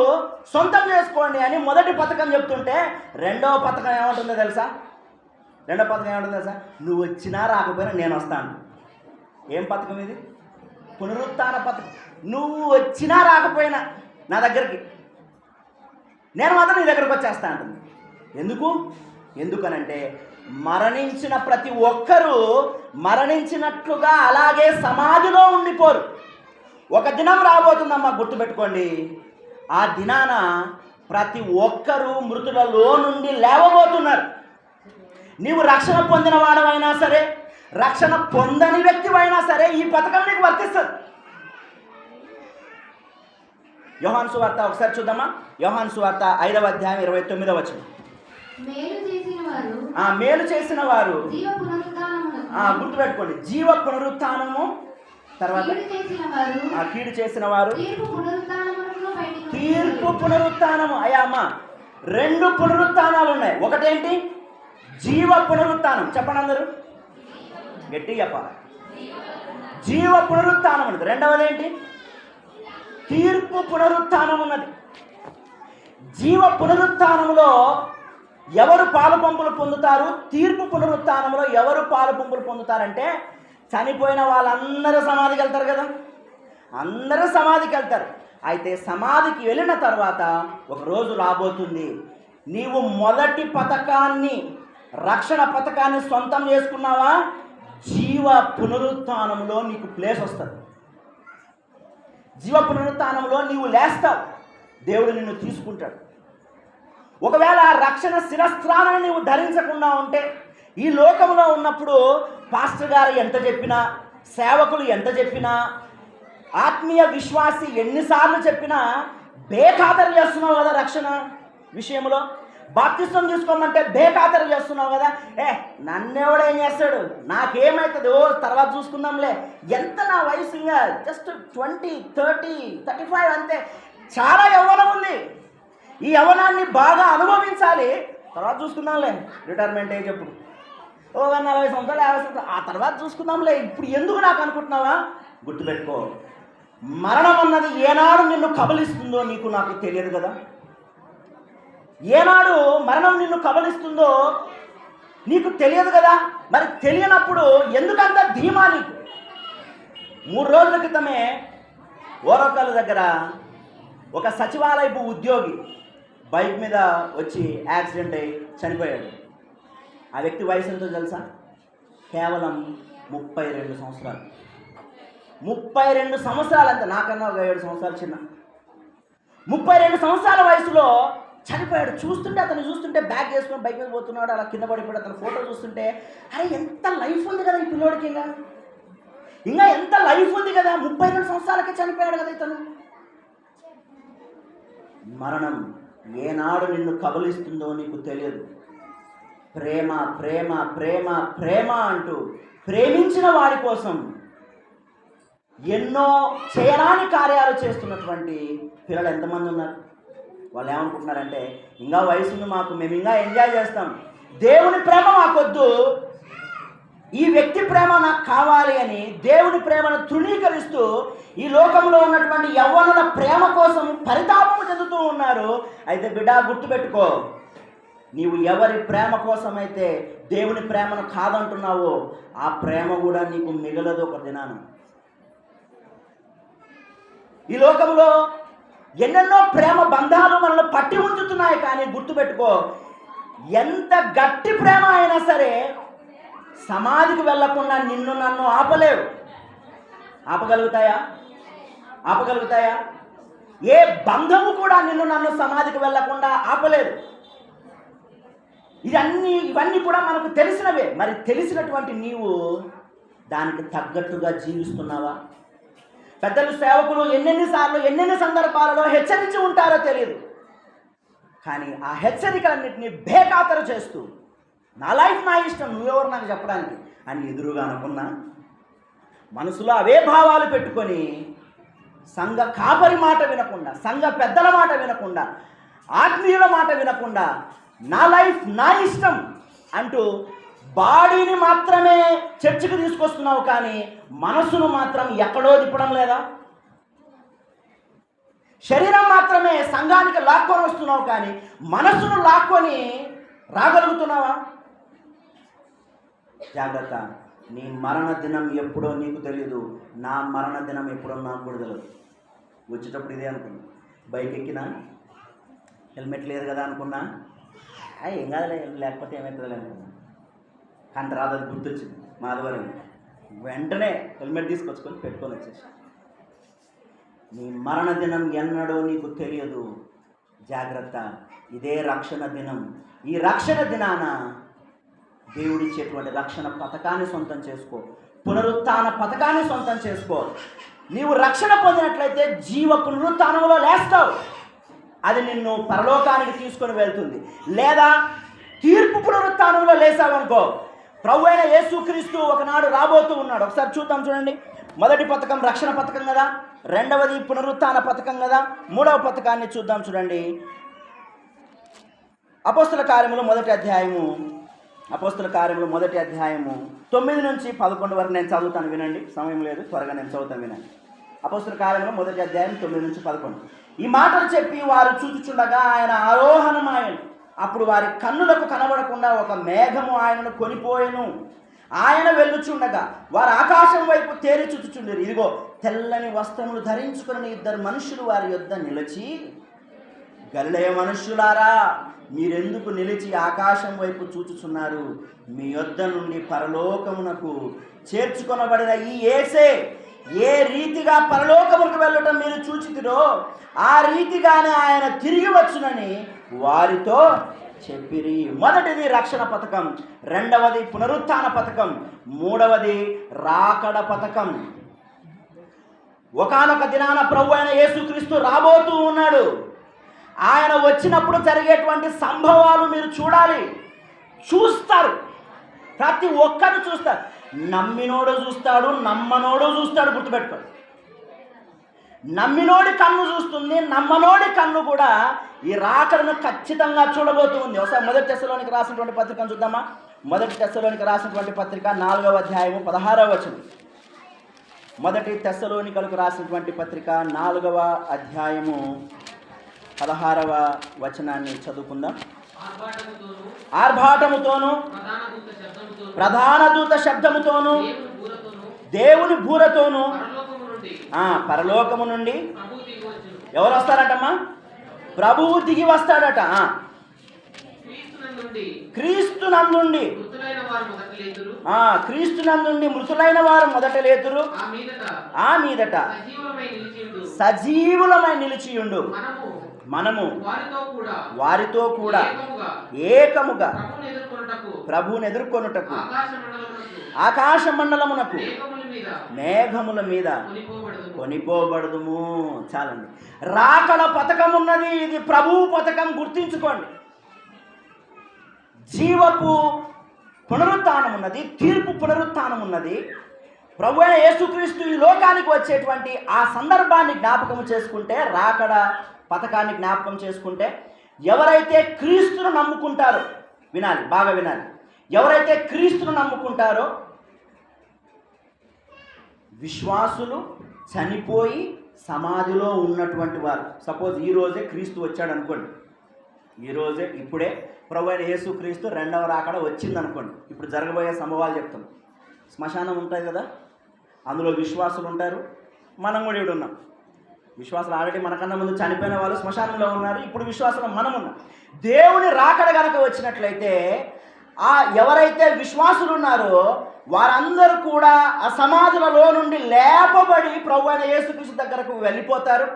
సొంతం చేసుకోండి అని మొదటి పథకం చెప్తుంటే, రెండవ పథకం ఏమంటుందో తెలుసా? రెండవ పథకం ఏమంటుందో తెలుసా? నువ్వు వచ్చినా రాకపోయినా నేను వస్తాను. ఏం పథకం ఇది? పునరుత్థాన పథకం. నువ్వు వచ్చినా రాకపోయినా నా దగ్గరికి, నేను మాత్రం నీ దగ్గరకు వచ్చేస్తా అంటుంది. ఎందుకనంటే మరణించిన ప్రతి ఒక్కరూ మరణించినట్లుగా అలాగే సమాధిలో ఉండిపోరు. ఒక దినం రాబోతుందమ్మా, గుర్తుపెట్టుకోండి. ఆ దినాన ప్రతి ఒక్కరూ మృతులలో నుండి లేవబోతున్నారు. నీవు రక్షణ పొందిన వాడవైనా సరే, రక్షణ పొందని వ్యక్తివైనా సరే ఈ పథకం నీకు వర్తిస్తుంది. యోహాను సువార్త ఒకసారి చూద్దామా. యోహాను సువార్త 5వ అధ్యాయం 29వ వచనం. మేలు చేసిన వారు మేలు చేసిన వారు జీవ పునరుత్థానమునకు గుర్తుపెట్టుకోండి, జీవ పునరుత్థానము, తర్వాత కీడు చేసిన వారు కీడు చేసిన వారు తీర్పు పునరుత్థానమునకు బయటికి తీర్పు పునరుత్థానము. అయ్యా అమ్మ, 2 పునరుత్థానాలు ఉన్నాయి. ఒకటేంటి? జీవ పునరుత్థానం. చెప్పండి అందరూ గట్టిగా చెప్పాలి. జీవ పునరుత్థానం ఉన్నది. రెండవది ఏంటి? తీర్పు పునరుత్థానం ఉన్నది. జీవ పునరుత్థానంలో ఎవరు పాలు పంపులు పొందుతారు? తీర్పు పునరుత్థానంలో ఎవరు పాలు పంపులు పొందుతారంటే, చనిపోయిన వాళ్ళందరూ సమాధికి వెళ్తారు కదా, అందరూ సమాధికి వెళ్తారు. అయితే సమాధికి వెళ్ళిన తర్వాత ఒక రోజు రాబోతుంది, నీవు మొదటి పథకాన్ని, రక్షణ పథకాన్ని సొంతం చేసుకున్నావా, జీవ పునరుత్థానంలో నీకు ప్లేస్ వస్తుంది. జీవ పునరుత్థానంలో నీవు లేస్తావు, దేవుడు నిన్ను తీసుకుంటాడు. ఒకవేళ రక్షణ శిరస్త్రాన్ని నీవు ధరించకుండా ఉంటే, ఈ లోకంలో ఉన్నప్పుడు పాస్టర్ గారు ఎంత చెప్పినా, సేవకులు ఎంత చెప్పినా, ఆత్మీయ విశ్వాసి ఎన్నిసార్లు చెప్పినా బేఖాతరు చేస్తున్నావు కదా. రక్షణ విషయంలో బాప్తిస్వం తీసుకోమంటే బేఖాతరు చేస్తున్నావు కదా. నన్నెవడేం చేస్తాడు, నాకేమవుతుంది, తర్వాత చూసుకుందాంలే, ఎంత నా వయసు ఇంకా జస్ట్ 20, 30, 35 అంతే, చాలా యవ్వనం ఉంది, ఈ యవ్వనాన్ని బాగా అనుభవించాలి, తర్వాత చూసుకుందాంలే, రిటైర్మెంట్ ఏజ్ ఎప్పుడు 40 సంవత్సరాలు 50 సంవత్సరాలు, ఆ తర్వాత చూసుకుందాంలే, ఇప్పుడు ఎందుకు నాకు అనుకుంటున్నావా? గుర్తుపెట్టుకో, మరణం అన్నది ఏనాడు నిన్ను కబలిస్తుందో నీకు నాకు తెలియదు కదా. ఏనాడు మరణం నిన్ను కబలిస్తుందో నీకు తెలియదు కదా. మరి తెలియనప్పుడు ఎందుకంత ధీమా నీకు? 3 రోజుల క్రితమే ఓరకల్ దగ్గర ఒక సచివాలయపు ఉద్యోగి బైక్ మీద వచ్చి యాక్సిడెంట్ అయ్యి చనిపోయాడు. ఆ వ్యక్తి వయసు ఎంతో తెలుసా? కేవలం 32 సంవత్సరాలు. 32 సంవత్సరాలు అంతే, నాకన్నా ఒక 7 సంవత్సరాలు చిన్న. 32 సంవత్సరాల వయసులో చనిపోయాడు. చూస్తుంటే, అతను చూస్తుంటే బ్యాగ్ చేసుకొని బైక్ మీద పోతున్నాడు, అలా కింద పడిపోయాడు. అతను ఫోటో చూస్తుంటే, అరే ఎంత లైఫ్ ఉంది కదా ఈ పిల్లోడికి, ఇంకా ఎంత లైఫ్ ఉంది కదా, 32 సంవత్సరాలకే చనిపోయాడు కదా ఇతను. మరణం ఏనాడు నిన్ను కబలిస్తుందో నీకు తెలియదు. ప్రేమ ప్రేమ ప్రేమ ప్రేమ అంటూ ప్రేమించిన వారి కోసం ఎన్నో చేయరాని కార్యాలు చేస్తున్నటువంటి పిల్లలు ఎంతమంది ఉన్నారు? వాళ్ళు ఏమనుకుంటున్నారంటే, ఇంకా వయసు ఉంది మాకు, మేము ఇంకా ఎంజాయ్ చేస్తాం, దేవుని ప్రేమ మాకొద్దు, ఈ వ్యక్తి ప్రేమ నాకు కావాలి అని దేవుని ప్రేమను తృణీకరిస్తూ ఈ లోకంలో ఉన్నటువంటి యవ్వనుల ప్రేమ కోసం పరితాపము చెందుతూ ఉన్నారు. అయితే బిడ్డ గుర్తుపెట్టుకో, నీవు ఎవరి ప్రేమ కోసమైతే దేవుని ప్రేమను కాదంటున్నావో ఆ ప్రేమ కూడా నీకు మిగలదు ఒక దినాన. ఈ లోకంలో ఎన్నెన్నో ప్రేమ బంధాలు మనల్ని పట్టి ఉంచుతున్నాయి, కానీ గుర్తుపెట్టుకో, ఎంత గట్టి ప్రేమ అయినా సరే సమాధికి వెళ్లకుండా నిన్ను నన్ను ఆపలేవు. ఆపగలుగుతాయా? ఆపగలుగుతాయా? ఏ బంధము కూడా నిన్ను నన్ను సమాధికి వెళ్లకుండా ఆపలేదు. ఇవన్నీ కూడా మనకు తెలిసినవే. మరి తెలిసినటువంటి నీవు దానికి తగ్గట్టుగా జీవిస్తున్నావా? పెద్దలు, సేవకులు ఎన్నెన్నిసార్లు ఎన్నెన్ని సందర్భాలలో హెచ్చరించి ఉంటారో తెలియదు, కానీ ఆ హెచ్చరికలన్నింటినీ బేఖాతరు చేస్తూ నా లైఫ్ నా ఇష్టం, నువ్వెవరు నాకు చెప్పడానికి అని ఎదురుగా అనుకున్నా, మనసులో అవే భావాలు పెట్టుకొని సంఘ కాపరి మాట వినకుండా, సంఘ పెద్దల మాట వినకుండా, ఆత్మీయుల మాట వినకుండా నా లైఫ్ నా ఇష్టం అంటూ బాడీని మాత్రమే చర్చికి తీసుకొస్తున్నావు, కానీ మనసును మాత్రం ఎక్కడో తిప్పడం లేదా? శరీరం మాత్రమే సంఘానికి లాక్కొని వస్తున్నావు, కానీ మనసును లాక్కొని రాగలుగుతున్నావా? జాగ్రత్త, నీ మరణ దినం ఎప్పుడో నీకు తెలియదు, నా మరణ దినం ఎప్పుడో నాకు కూడా తెలియదు. వచ్చేటప్పుడు ఇదే అనుకున్నా, బైక్ ఎక్కినా హెల్మెట్ లేదు కదా అనుకున్నా, ఏం కాదులే, లేకపోతే ఏమవుతుందిలే అనుకున్నా, కానీ రాదు, అది గుర్తొచ్చింది మా ఆదివారం, వెంటనే హెల్మెట్ తీసుకొచ్చుకొని పెట్టుకొని వచ్చేసి. నీ మరణ దినం ఎన్నడో నీకు తెలియదు, జాగ్రత్త. ఇదే రక్షణ దినం. ఈ రక్షణ దినాన దేవుడిచ్చేటువంటి రక్షణ పథకాన్ని సొంతం చేసుకో, పునరుత్థాన పథకాన్ని సొంతం చేసుకో. నీవు రక్షణ పొందినట్లయితే జీవ పునరుత్థానంలో లేస్తావు, అది నిన్ను పరలోకానికి తీసుకొని వెళ్తుంది. లేదా తీర్పు పునరుత్థానంలో లేసావనుకో, ప్రభు అయిన యేసుక్రీస్తు ఒకనాడు రాబోతూ ఉన్నాడు. ఒకసారి చూద్దాం, చూడండి. మొదటి పథకం రక్షణ పథకం కదా, రెండవది పునరుత్థాన పథకం కదా, మూడవ పథకాన్ని చూద్దాం, చూడండి. అపోస్తల కార్యములు మొదటి అధ్యాయము 9 నుంచి 11 వరకు నేను చదువుతాను, వినండి. సమయం లేదు, త్వరగా నేను చదువుతాను, వినండి. అపోస్తల కార్యములు మొదటి అధ్యాయం 9 నుంచి 11. ఈ మాటలు చెప్పి వారు చూచుచుండగా ఆయన ఆరోహణమాయను. అప్పుడు వారి కన్నులకు కనబడకుండా ఒక మేఘము ఆయనను కొనిపోయెను. ఆయన వెళ్ళుచుండగా వారు ఆకాశం వైపు తేరి చూచుచుండరు. ఇదిగో తెల్లని వస్త్రములు ధరించుకుని 2 మనుషులు వారి యొద్ద నిలిచి, గలిలయ మనుష్యులారా, మీరెందుకు నిలిచి ఆకాశం వైపు చూచుచున్నారు? మీ యొద్ద నుండి పరలోకమునకు చేర్చుకొనబడిన ఈ యేసే ఏ రీతిగా పరలోకమునకు వెళ్ళటం మీరు చూచితిరో ఆ రీతిగానే ఆయన తిరిగి వచ్చునని వారితో చెప్పిరి. మొదటిది రక్షణ పథకం, రెండవది పునరుత్థాన పథకం, మూడవది రాకడ పథకం. ఒకానొక దినాన ప్రభు అయిన యేసుక్రీస్తు రాబోతూ ఉన్నాడు. ఆయన వచ్చినప్పుడు జరిగేటువంటి సంభవాలు మీరు చూడాలి, చూస్తారు. ప్రతి ఒక్కరు చూస్తారు. నమ్మినోడు చూస్తాడు, నమ్మనోడు చూస్తాడు. గుర్తుపెట్టుకోండి, నమ్మినోడి కన్ను చూస్తుంది, నమ్మనోడి కన్ను కూడా ఈ రాకడను ఖచ్చితంగా చూడబోతూ ఉంది. ఒకసారి మొదటి తెస్సలోనికి రాసినటువంటి పత్రికను చూద్దామా. మొదటి తెస్సలోనికి రాసినటువంటి పత్రిక 4వ అధ్యాయము 16వ వచనం. మొదటి తెస్సలోనికలకు రాసినటువంటి పత్రిక 4వ అధ్యాయము 16వ వచనాన్ని చదువుకుందాం. ఆర్భాటముతోను ప్రధాన దూత శబ్దముతోను దేవుని బూరతోను పరలోకము నుండి ఎవరు వస్తారటమ్మా? ప్రభువు దిగి వస్తాడట. క్రీస్తునందుండి మృతులైన వారు మొదట లేతురు, ఆ మీదట సజీవులమై నిలిచియుండు. మనము వారితో కూడా ఏకముగా ప్రభువుని ఎదుర్కొనుటకు ఆకాశ మండలమునకు మేఘముల మీద కొనిపోబడదుము. చాలండి. రాకడ పథకం ఉన్నది, ఇది ప్రభువు పథకం, గుర్తించుకోండి. జీవపు పునరుత్థానం ఉన్నది, తీర్పు పునరుత్థానం ఉన్నది. ప్రభు అయిన యేసుక్రీస్తు ఈ లోకానికి వచ్చేటువంటి ఆ సందర్భాన్ని జ్ఞాపకం చేసుకుంటే, రాకడ పథకాన్ని జ్ఞాపకం చేసుకుంటే, ఎవరైతే క్రీస్తును నమ్ముకుంటారో, వినాలి, బాగా వినాలి, ఎవరైతే క్రీస్తును నమ్ముకుంటారో, విశ్వాసులు చనిపోయి సమాధిలో ఉన్నటువంటి వారు. సపోజ్ ఈరోజే క్రీస్తు వచ్చాడు అనుకోండి, ఈరోజే ఇప్పుడే ప్రభు అయిన యేసుక్రీస్తు రెండవ రాకడ వచ్చింది అనుకోండి. ఇప్పుడు జరగబోయే సంభవాలు చెప్తాం. శ్మశానం ఉంటుంది కదా, అందులో విశ్వాసులు ఉంటారు, మనం కూడా ఇక్కడ ఉన్నాం. విశ్వాసులు ఆల్రెడీ మనకన్నా ముందు చనిపోయిన వాళ్ళు శ్మశానంలో ఉన్నారు, ఇప్పుడు విశ్వాసులు మనం ఉన్నాం. దేవుని రాకడ గనక వచ్చినట్లయితే ఎవరైతే విశ్వాసులు ఉన్నారో వారందరూ కూడా ఆ సమాధులలో నుండి లేపబడి ప్రభు అయిన యేసుక్రీస్తు దగ్గరకు వెళ్ళిపోతారు.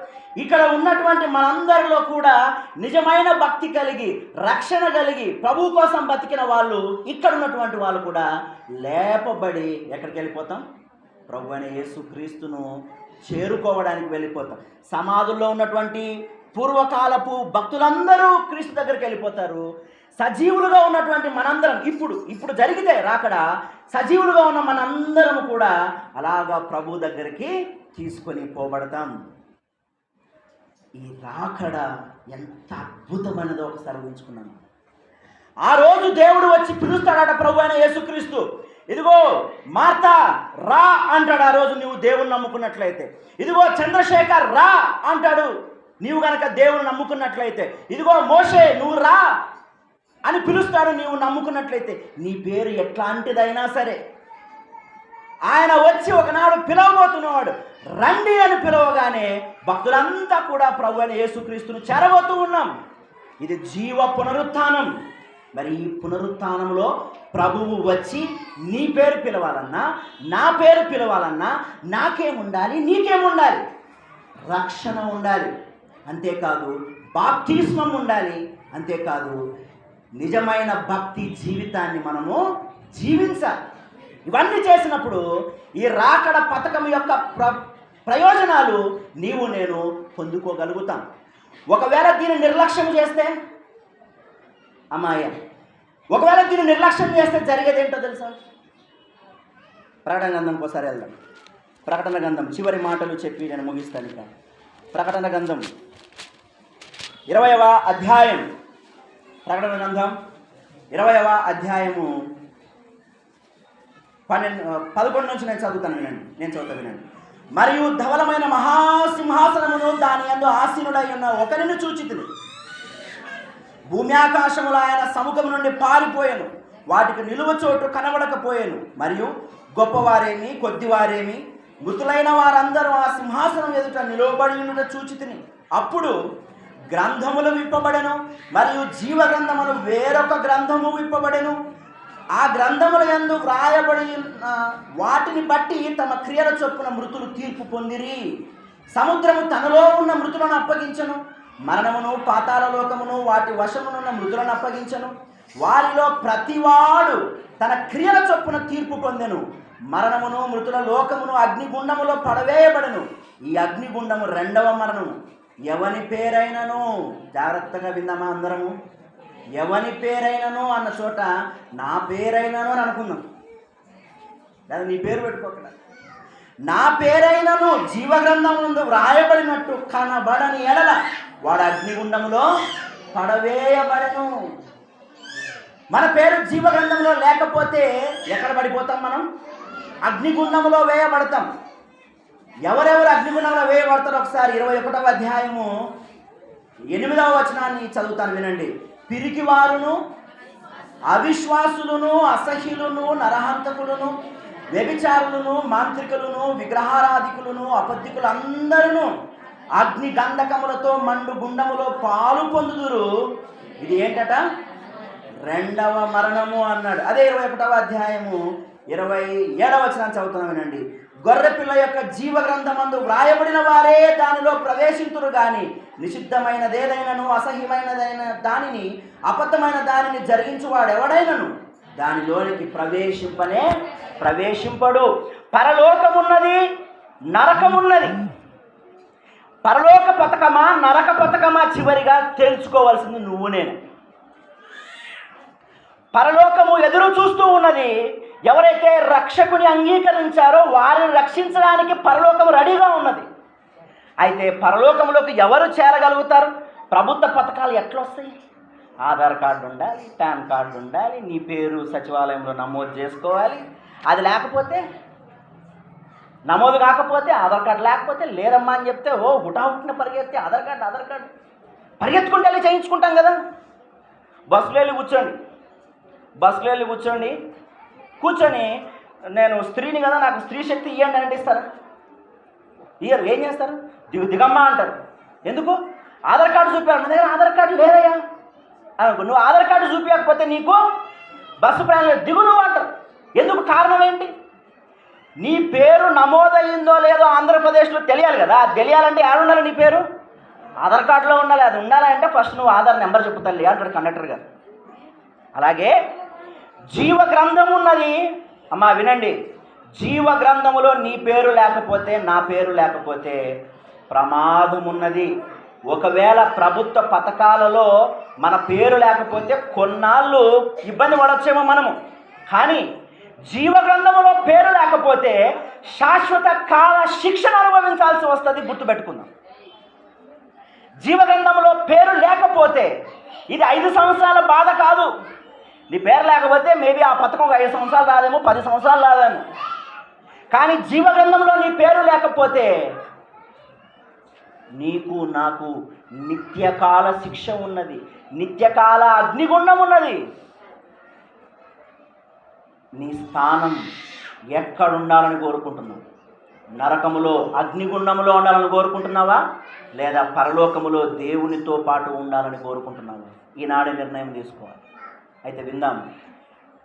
ఇక్కడ ఉన్నటువంటి మనందరిలో కూడా నిజమైన భక్తి కలిగి, రక్షణ కలిగి, ప్రభు కోసం బతికిన వాళ్ళు, ఇక్కడ ఉన్నటువంటి వాళ్ళు కూడా లేపబడి ఎక్కడికి వెళ్ళిపోతాం? ప్రభు అయిన యేసుక్రీస్తును చేరుకోవడానికి వెళ్ళిపోతాం. సమాధుల్లో ఉన్నటువంటి పూర్వకాలపు భక్తులందరూ క్రీస్తు దగ్గరికి వెళ్ళిపోతారు. సజీవులుగా ఉన్నటువంటి మనందరం ఇప్పుడు జరిగితే రాకడ, సజీవులుగా ఉన్న మనందరం కూడా అలాగా ప్రభు దగ్గరికి తీసుకొని పోబడతాం. ఈ రాకడ ఎంత అద్భుతమైనదో ఒకసారి ఊహించుకున్నాను. ఆ రోజు దేవుడు వచ్చి పిలుస్తాడట ప్రభు అయిన యేసుక్రీస్తు. ఇదిగో మార్తా రా అంటాడు. ఆ రోజు నువ్వు దేవుని నమ్ముకున్నట్లయితే. ఇదిగో చంద్రశేఖర్ రా అంటాడు నీవు గనక దేవుని నమ్ముకున్నట్లయితే. ఇదిగో మోషే నువ్వు రా అని పిలుస్తాడు నీవు నమ్ముకున్నట్లయితే. నీ పేరు ఎట్లాంటిదైనా సరే ఆయన వచ్చి ఒకనాడు పిలవబోతున్నవాడు. రండి అని పిలవగానే భక్తులంతా కూడా ప్రభు అయిన యేసుక్రీస్తును చేరబోతూ ఉన్నాం. ఇది జీవ పునరుత్థానం. మరి ఈ పునరుత్థానంలో ప్రభువు వచ్చి నీ పేరు పిలవాలన్నా, నా పేరు పిలవాలన్నా నాకేముండాలి, నీకేముండాలి? రక్షణ ఉండాలి. అంతేకాదు బాప్తిస్మం ఉండాలి. అంతేకాదు నిజమైన భక్తి జీవితాన్ని మనము జీవించాలి. ఇవన్నీ చేసినప్పుడు ఈ రాకడ పథకం యొక్క ప్రయోజనాలు నీవు నేను పొందుకోగలుగుతాం. ఒకవేళ దీన్ని నిర్లక్ష్యం చేస్తే అమ్మాయ ఒకవేళ దీన్ని నిర్లక్ష్యం చేస్తే జరిగేది ఏంటో తెలుసా? ప్రకటన గ్రంథంకి ఒకసారి వెళ్దాం. ప్రకటన గ్రంథం చివరి మాటలు చెప్పి నేను ముగిస్తాను. ఇక ప్రకటన గ్రంథం 20వ అధ్యాయం, ప్రకటన గ్రంథం 20వ అధ్యాయము 11 నుంచి నేను చదువుతాను, వినండి. మరియు ధవలమైన మహాసింహాసనమును దాని యందు ఆసీనుడై ఉన్న ఒకరిని చూచితిని. భూమి ఆకాశములు ఆయన సముఖము నుండి పారిపోయాను, వాటికి నిలువ చోటు కనబడకపోయాను. మరియు గొప్పవారేమి కొద్దివారేమి మృతులైన వారందరూ ఆ సింహాసనం ఎదుట నిలువబడి ఉండట చూచితిని. అప్పుడు గ్రంథములు విప్పబడెను, మరియు జీవగ్రంథములు వేరొక గ్రంథము విప్పబడెను. ఆ గ్రంథముల యందు వ్రాయబడి వాటిని బట్టి తమ క్రియల చొప్పున మృతులు తీర్పు పొందిరి. సముద్రము తనలో ఉన్న మృతులను అప్పగించను, మరణమును పాతాళ లోకమును వాటి వశమునున్న మృతులను అప్పగించను. వారిలో ప్రతివాడు తన క్రియల చొప్పున తీర్పు పొందెను. మరణమును మృతుల లోకమును అగ్నిగుండములో పడవేయబడెను. ఈ అగ్నిగుండము 2వ మరణము. ఎవని పేరైనను, జాగ్రత్తగా విందామా అందరము, ఎవని పేరైనను అన్న చోట నా పేరైనను అని అనుకుందాం, లేదా నీ పేరు పెట్టుకోకుండా. నా పేరైనను జీవగ్రంథం ముందు వ్రాయబడినట్టు కనబడని ఎడల వాడు అగ్నిగుండములో పడవేయబడెను. మన పేరు జీవగ్రంథంలో లేకపోతే ఎక్కడ పడిపోతాం? మనం అగ్నిగుండములో వేయబడతాం. ఎవరెవరు అగ్నిగుండంలో వేయబడతారో ఒకసారి 21వ అధ్యాయము 8వ వచనాన్ని చదువుతాను, వినండి. పిరికివారును అవిశ్వాసులను అసహ్యులను నరహంతకులను వ్యభిచారులను మాంత్రికులను విగ్రహారాధికులను అబద్ధికులందరూ అగ్ని గంధకములతో మండు గుండములో పాలు పొందుదురు. ఇది ఏంటట? 2వ మరణము అన్నాడు. అదే 21వ అధ్యాయము 27వ వచనాన్ని చదువుతున్నాం, వినండి. గొర్రెపిల్ల యొక్క జీవగ్రంథమందు వ్రాయబడిన వారే దానిలో ప్రవేశింతురు గాని నిషిద్ధమైనదేదైనను అసహ్యమైనదైన దానిని అబద్ధమైన దానిని జరిగించువాడు ఎవడైనను దానిలోనికి ప్రవేశింపడు. పరలోకమున్నది, నరకమున్నది. పరలోక పథకమా నరక పథకమా చివరిగా తెలుసుకోవాల్సింది నువ్వు నేను. పరలోకము ఎదురు చూస్తూ ఉన్నది. ఎవరైతే రక్షకుని అంగీకరించారో వారిని రక్షించడానికి పరలోకము రెడీగా ఉన్నది. అయితే పరలోకంలోకి ఎవరు చేరగలుగుతారు? ప్రభుత్వ పథకాలు ఎట్లొస్తాయి? ఆధార్ కార్డు ఉండాలి, పాన్ కార్డు ఉండాలి, నీ పేరు సచివాలయంలో నమోదు చేసుకోవాలి. అది లేకపోతే, నమోదు కాకపోతే, ఆధార్ కార్డు లేకపోతే లేదమ్మా అని చెప్తే హుటాహుటిన పరిగెత్తి ఆధార్ కార్డు పరిగెత్తుకుంటే వెళ్ళి చేయించుకుంటాం కదా. బస్సులో వెళ్ళి కూర్చొని నేను స్త్రీని కదా, నాకు స్త్రీ శక్తి ఇవ్వండి అంటే ఇస్తారా? ఇయ్యరు. ఏం చేస్తారు? దిగమ్మా అంటారు. ఎందుకు? ఆధార్ కార్డు చూపారు. నా దగ్గర ఆధార్ కార్డు లేదయ్యా. నువ్వు ఆధార్ కార్డు చూపించకపోతే నీకు బస్సు ప్రయాణం దిగు నువ్వు అంటారు. ఎందుకు? కారణం ఏంటి? నీ పేరు నమోదయ్యిందో లేదో ఆంధ్రప్రదేశ్లో తెలియాలి కదా. తెలియాలంటే ఏడ ఉండాలి? నీ పేరు ఆధార్ కార్డులో ఉండాలి. అది ఉండాలంటే ఫస్ట్ నువ్వు ఆధార్ నెంబర్ చెప్పుతాను అంటాడు కండక్టర్ గారు. అలాగే జీవ గ్రంథం ఉన్నది. అమ్మా వినండి, జీవ గ్రంథములో నీ పేరు లేకపోతే, నా పేరు లేకపోతే ప్రమాదం ఉన్నది. ఒకవేళ ప్రభుత్వ పథకాలలో మన పేరు లేకపోతే కొన్నాళ్ళు ఇబ్బంది పడవచ్చేమో మనము. కానీ జీవ గ్రంథములో పేరు లేకపోతే శాశ్వత కాల శిక్షణ అనుభవించాల్సి వస్తుంది. గుర్తుపెట్టుకుందాం. జీవ గ్రంథంలో పేరు లేకపోతే ఇది 5 సంవత్సరాల బాధ కాదు. నీ పేరు లేకపోతే మేబీ ఆ పథకం 5 సంవత్సరాలు రాదేమో, 10 సంవత్సరాలు రాదేమో. కానీ జీవగ్రంథంలో నీ పేరు లేకపోతే నీకు నాకు నిత్యకాల శిక్ష ఉన్నది, నిత్యకాల అగ్నిగుండం ఉన్నది. నీ స్థానం ఎక్కడుండాలని కోరుకుంటున్నావు? నరకములో అగ్నిగుండములో ఉండాలని కోరుకుంటున్నావా, లేదా పరలోకములో దేవునితో పాటు ఉండాలని కోరుకుంటున్నావా? ఈనాడే నిర్ణయం తీసుకోవాలి. అయితే విందాం.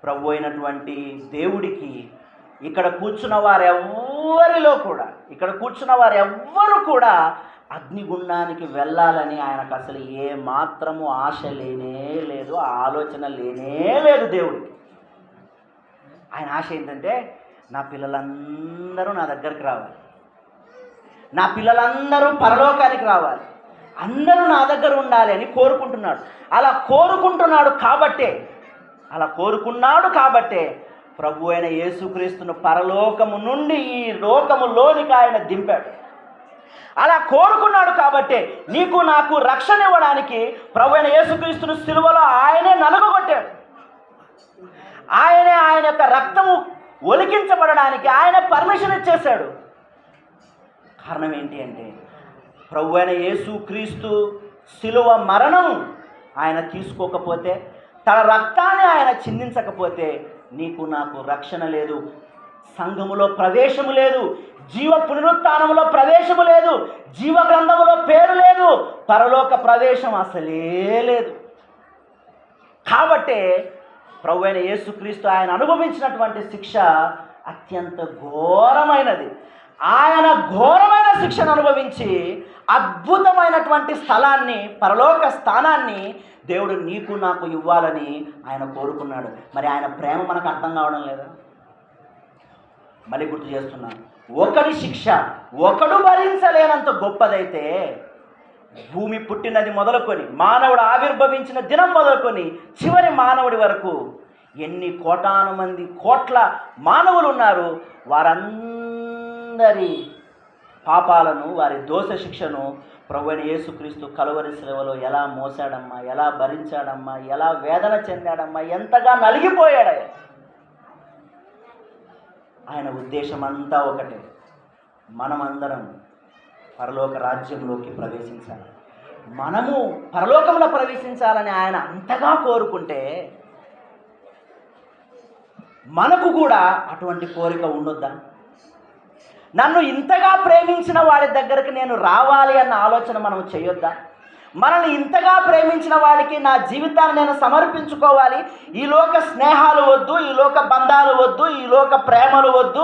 ప్రభు అయినటువంటి దేవుడికి ఇక్కడ కూర్చున్న వారెవ్వరు కూడా అగ్నిగుండానికి వెళ్ళాలని ఆయనకు అసలు ఏ మాత్రము ఆశ లేనే లేదు, ఆలోచన లేనే లేదు. దేవుడికి ఆయన ఆశ ఏంటంటే నా పిల్లలందరూ నా దగ్గరికి రావాలి, నా పిల్లలందరూ పరలోకానికి రావాలి, అందరూ నా దగ్గర ఉండాలి అని కోరుకుంటున్నాడు. అలా కోరుకుంటున్నాడు కాబట్టే అలా కోరుకున్నాడు కాబట్టే ప్రభు అయిన యేసుక్రీస్తును పరలోకము నుండి ఈ లోకములోనికి ఆయన దింపాడు. అలా కోరుకున్నాడు కాబట్టే నీకు నాకు రక్షణ ఇవ్వడానికి ప్రభు అయిన యేసుక్రీస్తును సిలువలో ఆయనే నలుగగొట్టాడు. ఆయన యొక్క రక్తము ఒలికించబడడానికి ఆయన పర్మిషన్ ఇచ్చేశాడు. కారణం ఏంటి అంటే ప్రభు అయిన యేసుక్రీస్తు సిలువ మరణం ఆయన తీసుకోకపోతే, తన రక్తాన్ని ఆయన చిందించకపోతే నీకు నాకు రక్షణ లేదు, సంఘములో ప్రవేశము లేదు, జీవ పునరుత్థానములో ప్రవేశము లేదు, జీవ గ్రంథములో పేరు లేదు, పరలోక ప్రవేశం అసలే లేదు. కాబట్టే ప్రభు అయిన యేసుక్రీస్తు ఆయన అనుభవించినటువంటి శిక్ష అత్యంత ఘోరమైనది. ఆయన ఘోరమైన శిక్షను అనుభవించి అద్భుతమైనటువంటి స్థలాన్ని, పరలోక స్థానాన్ని దేవుడు నీకు నాకు ఇవ్వాలని ఆయన కోరుకున్నాడు. మరి ఆయన ప్రేమ మనకు అర్థం కావడం లేదా? మళ్ళీ గుర్తు చేస్తున్నాను, ఒకడి శిక్ష ఒకడు భరించలేనంత గొప్పదైతే భూమి పుట్టినది మొదలుకొని, మానవుడు ఆవిర్భవించిన దినం మొదలుకొని చివరి మానవుడి వరకు ఎన్ని కోటాను మంది కోట్ల మానవులు ఉన్నారు, వారందరి పాపాలను, వారి దోష శిక్షను ప్రభు అయిన యేసుక్రీస్తు కలువరి శిలువలో ఎలా మోసాడమ్మా, ఎలా భరించాడమ్మా, ఎలా వేదన చెందాడమ్మా, ఎంతగా నలిగిపోయాడయ్యా. ఆయన ఉద్దేశం అంతా ఒకటే, మనమందరం పరలోక రాజ్యంలోకి ప్రవేశించాలి, మనము పరలోకంలో ప్రవేశించాలని ఆయన అంతగా కోరుకుంటే మనకు కూడా అటువంటి కోరిక ఉండొద్దా? నన్ను ఇంతగా ప్రేమించిన వాడి దగ్గరికి నేను రావాలి అన్న ఆలోచన మనం చేయొద్దా? మనల్ని ఇంతగా ప్రేమించిన వాడికి నా జీవితాన్ని నేను సమర్పించుకోవాలి, ఈ లోక స్నేహాలు వద్దు, ఈ లోక బంధాలు వద్దు, ఈ లోక ప్రేమలు వద్దు,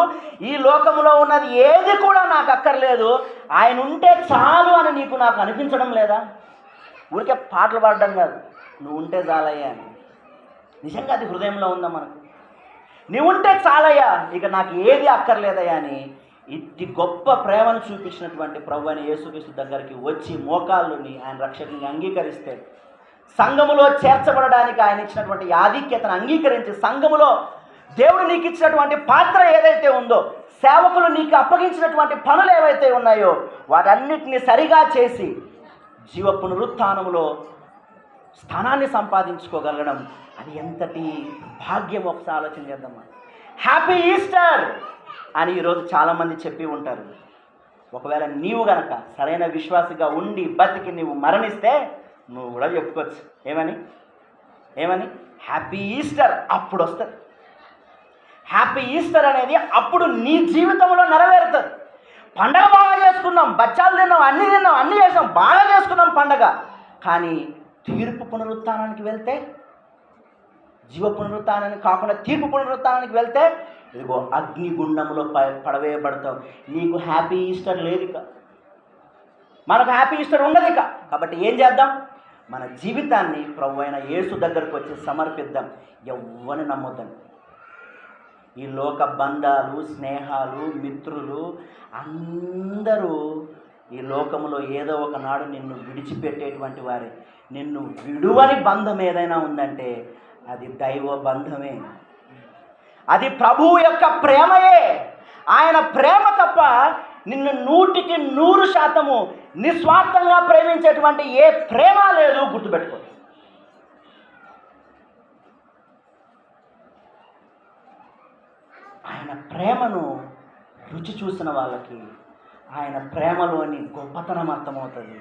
ఈ లోకంలో ఉన్నది ఏది కూడా నాకు అక్కర్లేదు, ఆయన ఉంటే చాలు అని నీకు నాకు అనిపించడం లేదా? ఊరికే పాటలు పాడడం కాదు, నువ్వు ఉంటే చాలయ్యా అని. నిజంగా అది హృదయంలో ఉందా మనకు? నువ్వు ఉంటే చాలయ్యా, ఇక నాకు ఏది అక్కర్లేదయ్యా అని ఇట్టి గొప్ప ప్రేమను చూపించినటువంటి ప్రభు అయిన యేసుక్రీస్తు దగ్గరికి వచ్చి మోకాళ్ళుని ఆయన రక్షకుని అంగీకరిస్తే, సంఘములో చేర్చబడడానికి ఆయన ఇచ్చినటువంటి ఆధిక్యతను అంగీకరించి, సంఘములో దేవుడు నీకు ఇచ్చినటువంటి పాత్ర ఏదైతే ఉందో, సేవకులు నీకు అప్పగించినటువంటి పనులు ఏవైతే ఉన్నాయో వాటన్నిటిని సరిగా చేసి జీవ పునరుత్థానములో స్థానాన్ని సంపాదించుకోగలగడం అది ఎంతటి భాగ్యం, ఒకసారి ఆలోచన చేద్దామా. హ్యాపీ ఈస్టర్ అని ఈరోజు చాలామంది చెప్పి ఉంటారు. ఒకవేళ నీవు గనక సరైన విశ్వాసిగా ఉండి బతికి నువ్వు మరణిస్తే నువ్వు కూడా చెప్పుకోవచ్చు, ఏమని హ్యాపీ ఈస్టర్. అప్పుడు వస్తుంది హ్యాపీ ఈస్టర్ అనేది, అప్పుడు నీ జీవితంలో నెరవేరుతుంది. పండగ బాగా చేసుకున్నాం, బచ్చాలు తిన్నాం, అన్నీ చేసాం, బాగా చేసుకున్నాం పండగ. కానీ తీర్పు పునరుత్థానానికి వెళ్తే, జీవ పునరుత్థానానికి కాకుండా తీర్పు పునరుత్థానానికి వెళ్తే ఇదిగో అగ్నిగుండంలో పడవేయబడతావు. నీకు హ్యాపీ ఈస్టర్ లేదు ఇక, మనకు హ్యాపీ ఈస్టర్ ఉండదు ఇక. కాబట్టి ఏం చేద్దాం? మన జీవితాన్ని ప్రభు అయిన యేసు దగ్గరకు వచ్చి సమర్పిద్దాం. ఎవ్వని నమ్మొద్దాం. ఈ లోక బంధాలు, స్నేహాలు, మిత్రులు అందరూ ఈ లోకంలో ఏదో ఒకనాడు నిన్ను విడిచిపెట్టేటువంటి వారే. నిన్ను విడువని బంధం ఏదైనా ఉందంటే అది దైవ బంధమే, అది ప్రభువు యొక్క ప్రేమయే. ఆయన ప్రేమ తప్ప నిన్ను 100% నిస్వార్థంగా ప్రేమించేటువంటి ఏ ప్రేమ లేదు, గుర్తుపెట్టుకో. ఆయన ప్రేమను రుచి చూసిన వాళ్ళకి ఆయన ప్రేమలోని గొప్పతనం అర్థమవుతుంది.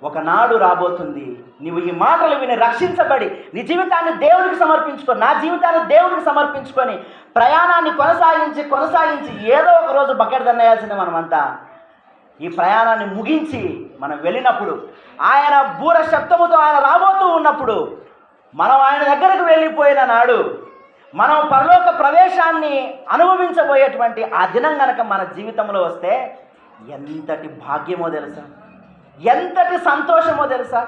ఒకనాడు రాబోతుంది, నీవు ఈ మాటలు విని రక్షించబడి నీ జీవితాన్ని దేవుడికి సమర్పించుకొని, నా జీవితాన్ని దేవుడికి సమర్పించుకొని ప్రయాణాన్ని కొనసాగించి ఏదో ఒక రోజు బకెట్ దన్నేయాల్సిందే మనమంతా. ఈ ప్రయాణాన్ని ముగించి మనం వెళ్ళినప్పుడు, ఆయన బూర శబ్దముతో ఆయన రాబోతూ ఉన్నప్పుడు, మనం ఆయన దగ్గరకు వెళ్ళిపోయిన నాడు మనం పరలోక ప్రవేశాన్ని అనుభవించబోయేటువంటి ఆ దినం కనుక మన జీవితంలో వస్తే ఎంతటి భాగ్యమో తెలుసా, ఎంతటి సంతోషమో తెలుసా.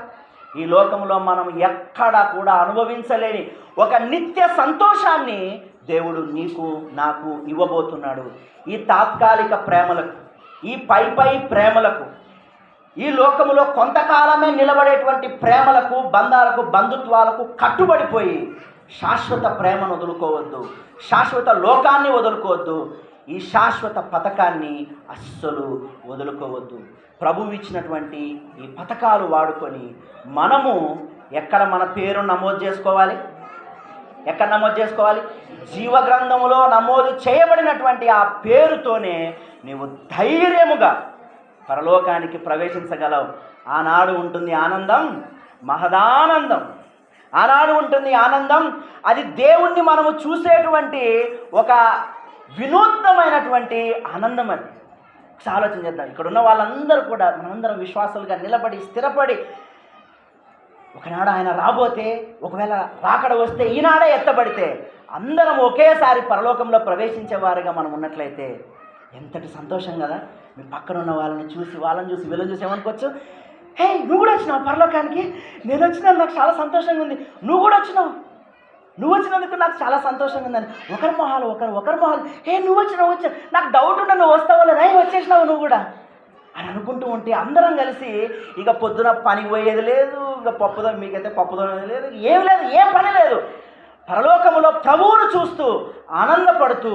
ఈ లోకంలో మనం ఎక్కడా కూడా అనుభవించలేని ఒక నిత్య సంతోషాన్ని దేవుడు నీకు నాకు ఇవ్వబోతున్నాడు. ఈ తాత్కాలిక ప్రేమలకు, ఈ పై ప్రేమలకు, ఈ లోకములో కొంతకాలమే నిలబడేటువంటి ప్రేమలకు, బంధాలకు, బంధుత్వాలకు కట్టుబడిపోయి శాశ్వత ప్రేమను వదులుకోవద్దు, శాశ్వత లోకాన్ని వదులుకోవద్దు, ఈ శాశ్వత పథకాన్ని అస్సలు వదులుకోవద్దు. ప్రభువు ఇచ్చినటువంటి ఈ పథకాలు వాడుకొని మనము ఎక్కడ మన పేరు నమోదు చేసుకోవాలి? ఎక్కడ నమోదు చేసుకోవాలి? జీవ గ్రంథములో నమోదు చేయబడినటువంటి ఆ పేరుతోనే నీవు ధైర్యముగా పరలోకానికి ప్రవేశించగలవు. ఆనాడు ఉంటుంది ఆనందం, మహదానందం. ఆనాడు ఉంటుంది ఆనందం. అది దేవుణ్ణి మనము చూసేటువంటి ఒక వినూత్నమైనటువంటి ఆనందం. అది ఒకసారి ఆలోచన చేద్దాం. ఇక్కడ ఉన్న వాళ్ళందరూ కూడా మనందరం విశ్వాసాలుగా నిలబడి స్థిరపడి ఒకనాడు ఆయన రాబోతే, ఒకవేళ రాకడ వస్తే, ఈనాడే ఎత్తబడితే అందరం ఒకేసారి పరలోకంలో ప్రవేశించేవారుగా మనం ఉన్నట్లయితే ఎంతటి సంతోషం కదా. మీ పక్కన ఉన్న వాళ్ళని చూసి వీళ్ళని చూసి ఏమనుకోవచ్చు, హే నువ్వు కూడా వచ్చినావు పరలోకానికి, నేను వచ్చినా నాకు చాలా సంతోషంగా ఉంది, నువ్వు కూడా వచ్చినావు, నువ్వు వచ్చినందుకు నాకు చాలా సంతోషంగా ఉందని ఒకరి మొహాలు హే నువ్వు వచ్చినావు నాకు డౌట్ ఉన్నా నువ్వు వస్తావో లేదా, వచ్చేసినావు నువ్వు కూడా అని అనుకుంటూ ఉంటే అందరం కలిసి ఇక పొద్దున పనికి పోయేది లేదు, ఇక పప్పుదో మీకైతే పప్పుదో లేదు, ఏం పని లేదు. పరలోకములో ప్రభువును చూస్తూ ఆనందపడుతూ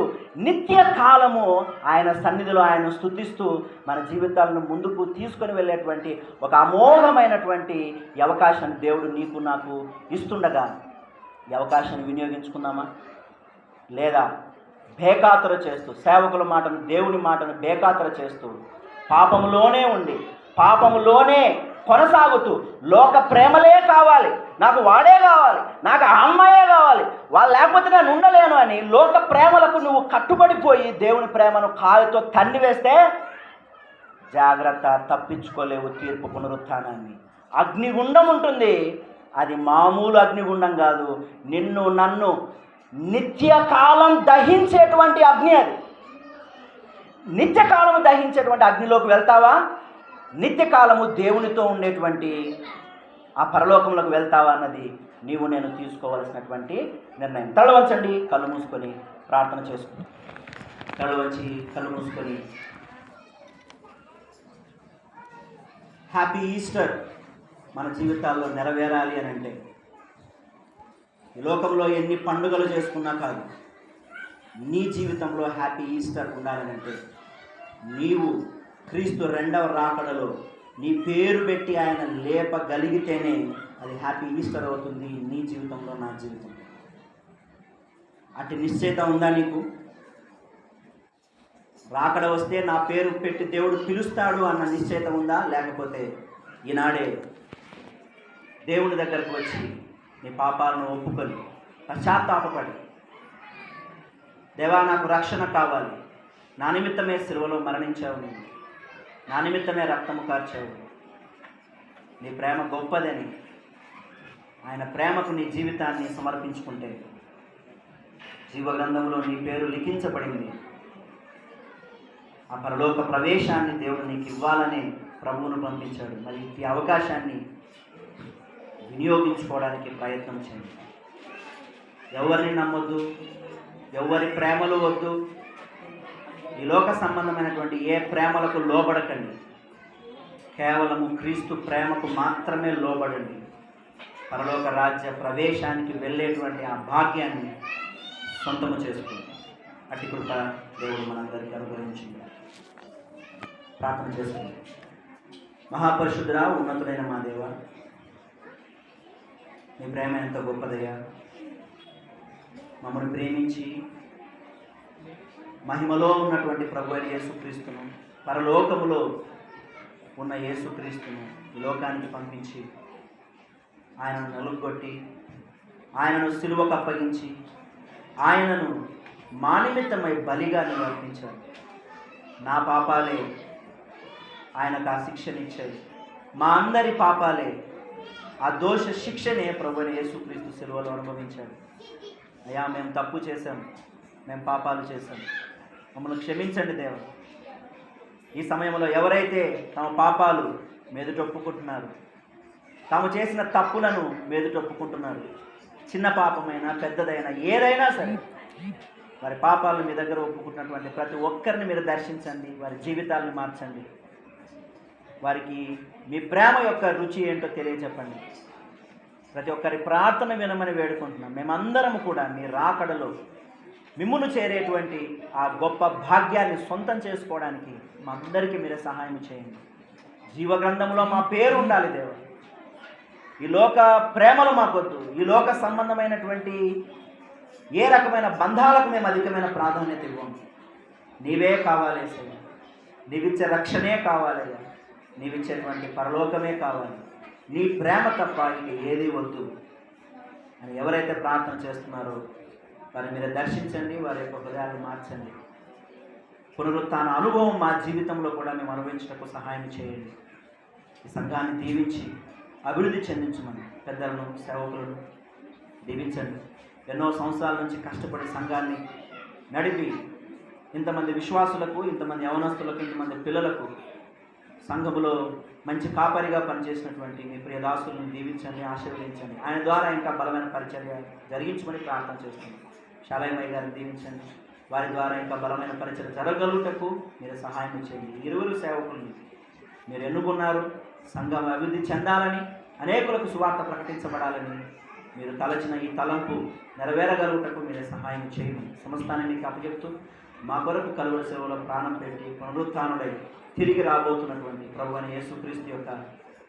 నిత్య కాలము ఆయన సన్నిధిలో ఆయన స్తుతిస్తూ మన జీవితాలను ముందుకు తీసుకొని వెళ్ళేటువంటి ఒక అమోఘమైనటువంటి అవకాశాన్ని దేవుడు నీకు నాకు ఇస్తుండగా ఈ అవకాశాన్ని వినియోగించుకుందామా? లేదా బేఖాతరు చేస్తూ సేవకుల మాటను, దేవుని మాటను బేఖాతరు చేస్తూ పాపములోనే ఉండి పాపములోనే కొనసాగుతూ లోక ప్రేమలే కావాలి, నాకు వాడే కావాలి, నాకు ఆ అమ్మాయే కావాలి, వాళ్ళు లేకపోతే నేను ఉండలేను అని లోక ప్రేమలకు నువ్వు కట్టుబడిపోయి దేవుని ప్రేమను కాలుతో తన్ని వేస్తే జాగ్రత్త, తప్పించుకోలేవు తీర్పు పునరుత్థానాన్ని. అగ్నిగుండం ఉంటుంది, అది మామూలు అగ్నిగుండం కాదు, నిన్ను నన్ను నిత్యకాలం దహించేటువంటి అగ్ని. అది నిత్యకాలము దహించేటువంటి అగ్నిలోకి వెళ్తావా? నిత్యకాలము దేవునితో ఉండేటువంటి ఆ పరలోకంలోకి వెళ్తావా అన్నది నీవు నేను తీసుకోవాల్సినటువంటి నిర్ణయం. తల వంచండి, కళ్ళు మూసుకొని ప్రార్థన చేసుకుని, తల వంచి కళ్ళు మూసుకొని హ్యాపీ ఈస్టర్ మన జీవితాల్లో నెరవేరాలి అని అంటే ఈ లోకంలో ఎన్ని పండుగలు చేసుకున్నా కాదు, నీ జీవితంలో హ్యాపీ ఈస్టర్ ఉండాలనంటే నీవు క్రీస్తు రెండవ రాకడలో నీ పేరు పెట్టి ఆయన లేపగలిగితేనే అది హ్యాపీ ఈస్టర్ అవుతుంది నీ జీవితంలో, నా జీవితంలో. అటు నిశ్చయిత ఉందా నీకు? రాకడ వస్తే నా పేరు పెట్టి దేవుడు పిలుస్తాడు అన్న నిశ్చయిత ఉందా? లేకపోతే ఈనాడే దేవుని దగ్గరకు వచ్చి నీ పాపాలను ఒప్పుకొని పశ్చాత్తాపపడి, దేవా నాకు రక్షణ కావాలి, నా నిమిత్తమే సిలువలో మరణించావు, నేను నా నిమిత్తమే రక్తము కార్చావు, నీ ప్రేమ గొప్పదని ఆయన ప్రేమకు నీ జీవితాన్ని సమర్పించుకుంటే జీవగ్రంథంలో నీ పేరు లిఖించబడింది. ఆ పరలోక ప్రవేశాన్ని దేవుడు నీకు ఇవ్వాలని ప్రభువును పంపించాడు. మరి ఈ అవకాశాన్ని వినియోగించుకోవడానికి ప్రయత్నం చేయండి. ఎవరిని నమ్మొద్దు, ఎవరి ప్రేమలు వద్దు, ఈ లోక సంబంధమైనటువంటి ఏ ప్రేమలకు లోబడకండి. కేవలము క్రీస్తు ప్రేమకు మాత్రమే లోబడండి. పరలోక రాజ్య ప్రవేశానికి వెళ్ళేటువంటి ఆ భాగ్యాన్ని సొంతము చేసుకుంది. అట్టి కృప దేవుడు మనందరికీ అనుగ్రహించింది. ప్రార్థన చేసుకుంది. మహాపరిశుద్ధుడా, ఉన్నతుడైన మా దేవ, నీ ప్రేమ ఎంత గొప్పదయ్యా. మమ్మల్ని ప్రేమించి మహిమలో ఉన్నటువంటి ప్రభు అయిన యేసుక్రీస్తును, పరలోకములో ఉన్న యేసుక్రీస్తును ఈ లోకానికి పంపించి ఆయనను నలుగొట్టి ఆయనను సిలువకు అప్పగించి ఆయనను మా నిమిత్తమై బలిగా నేను అర్పించాను. నా పాపాలే ఆయనకు ఆ శిక్షనిచ్చాయి. మా అందరి పాపాలే, ఆ దోష శిక్షనే ప్రభు అయిన యేసుక్రీస్తు సిలువలో అనుభవించాడు. అయ్యా, మేము తప్పు చేశాం, మేము పాపాలు చేశాం, మమ్మల్ని క్షమించండి దేవ. ఈ సమయంలో ఎవరైతే తమ పాపాలు మెదుటొప్పుకుంటున్నారు, తాము చేసిన తప్పులను మెదుటొప్పుకుంటున్నారు, చిన్న పాపమైనా పెద్దదైనా ఏదైనా సరే, వారి పాపాలను మీ దగ్గర ఒప్పుకుంటున్నటువంటి ప్రతి ఒక్కరిని మీరు దర్శించండి, వారి జీవితాలను మార్చండి, వారికి మీ ప్రేమ యొక్క రుచి ఏంటో తెలియచెప్పండి. ప్రతి ఒక్కరి ప్రార్థన వినమని వేడుకుంటున్నాం. మేమందరం కూడా మీ రాకడలో మిమ్మును చేరేటువంటి ఆ గొప్ప భాగ్యాన్ని సొంతం చేసుకోవడానికి మా అందరికీ మీరే సహాయం చేయండి. జీవగ్రంథంలో మా పేరు ఉండాలి దేవా. ఈ లోక ప్రేమలు మాకొద్దు. ఈ లోక సంబంధమైనటువంటి ఏ రకమైన బంధాలకు మేము అధికమైన ప్రాధాన్యత ఇవ్వము. నీవే కావాలి అయ్యా. నీవిచ్చే రక్షణే కావాలయ్యా. నీవిచ్చేటువంటి పరలోకమే కావాలి. నీ ప్రేమ తప్ప ఇంక ఏది వద్దు అని ఎవరైతే ప్రార్థన చేస్తున్నారో వారిని మీరు దర్శించండి. వారి యొక్క హృదయాన్ని మార్చండి. పునరుత్థాన అనుభవం మా జీవితంలో కూడా మేము అనుభవించటకు సహాయం చేయండి. ఈ సంఘాన్ని దీవించి అభివృద్ధి చెందించమని పెద్దలను సేవకులను దీవించండి. ఎన్నో సంవత్సరాల నుంచి కష్టపడి సంఘాన్ని నడిపి ఇంతమంది విశ్వాసులకు, ఇంతమంది యవనస్తులకు, ఇంతమంది పిల్లలకు సంఘములో మంచి కాపరిగా పనిచేసినటువంటి మీ ప్రియదాసులను దీవించండి, ఆశీర్వదించండి. ఆయన ద్వారా ఇంకా బలమైన పరిచర్య జరిగించమని ప్రార్థన చేస్తున్నాం. శాలయమయ్య గారిని దీవించండి. వారి ద్వారా ఇంకా బలమైన పరిచర్య జరగలుగుటకు మీరు సహాయం చేయండి. ఇరువురు సేవకుల్ని మీరు ఎన్నుకున్నారు. సంఘం అభివృద్ధి చెందాలని, అనేకులకు సువార్త ప్రకటించబడాలని మీరు తలచిన ఈ తలంపు నెరవేరగలుగుటకు మీరే సహాయం చేయమని సమస్తాన్ని మీకు అప్పచెప్తూ మా కొరకు కలువరి సేవలో ప్రాణం పెట్టి పునరుత్థానుడై తిరిగి రాబోతున్నటువంటి ప్రభువైన యేసుక్రీస్తు యొక్క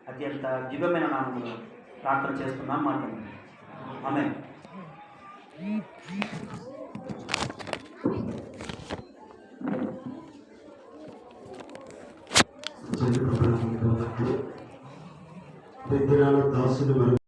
అత్యంత దివ్యమైన నామములో ప్రార్థన చేస్తున్నాం. మాట్లాడండి. ఆమేన్. దాసులు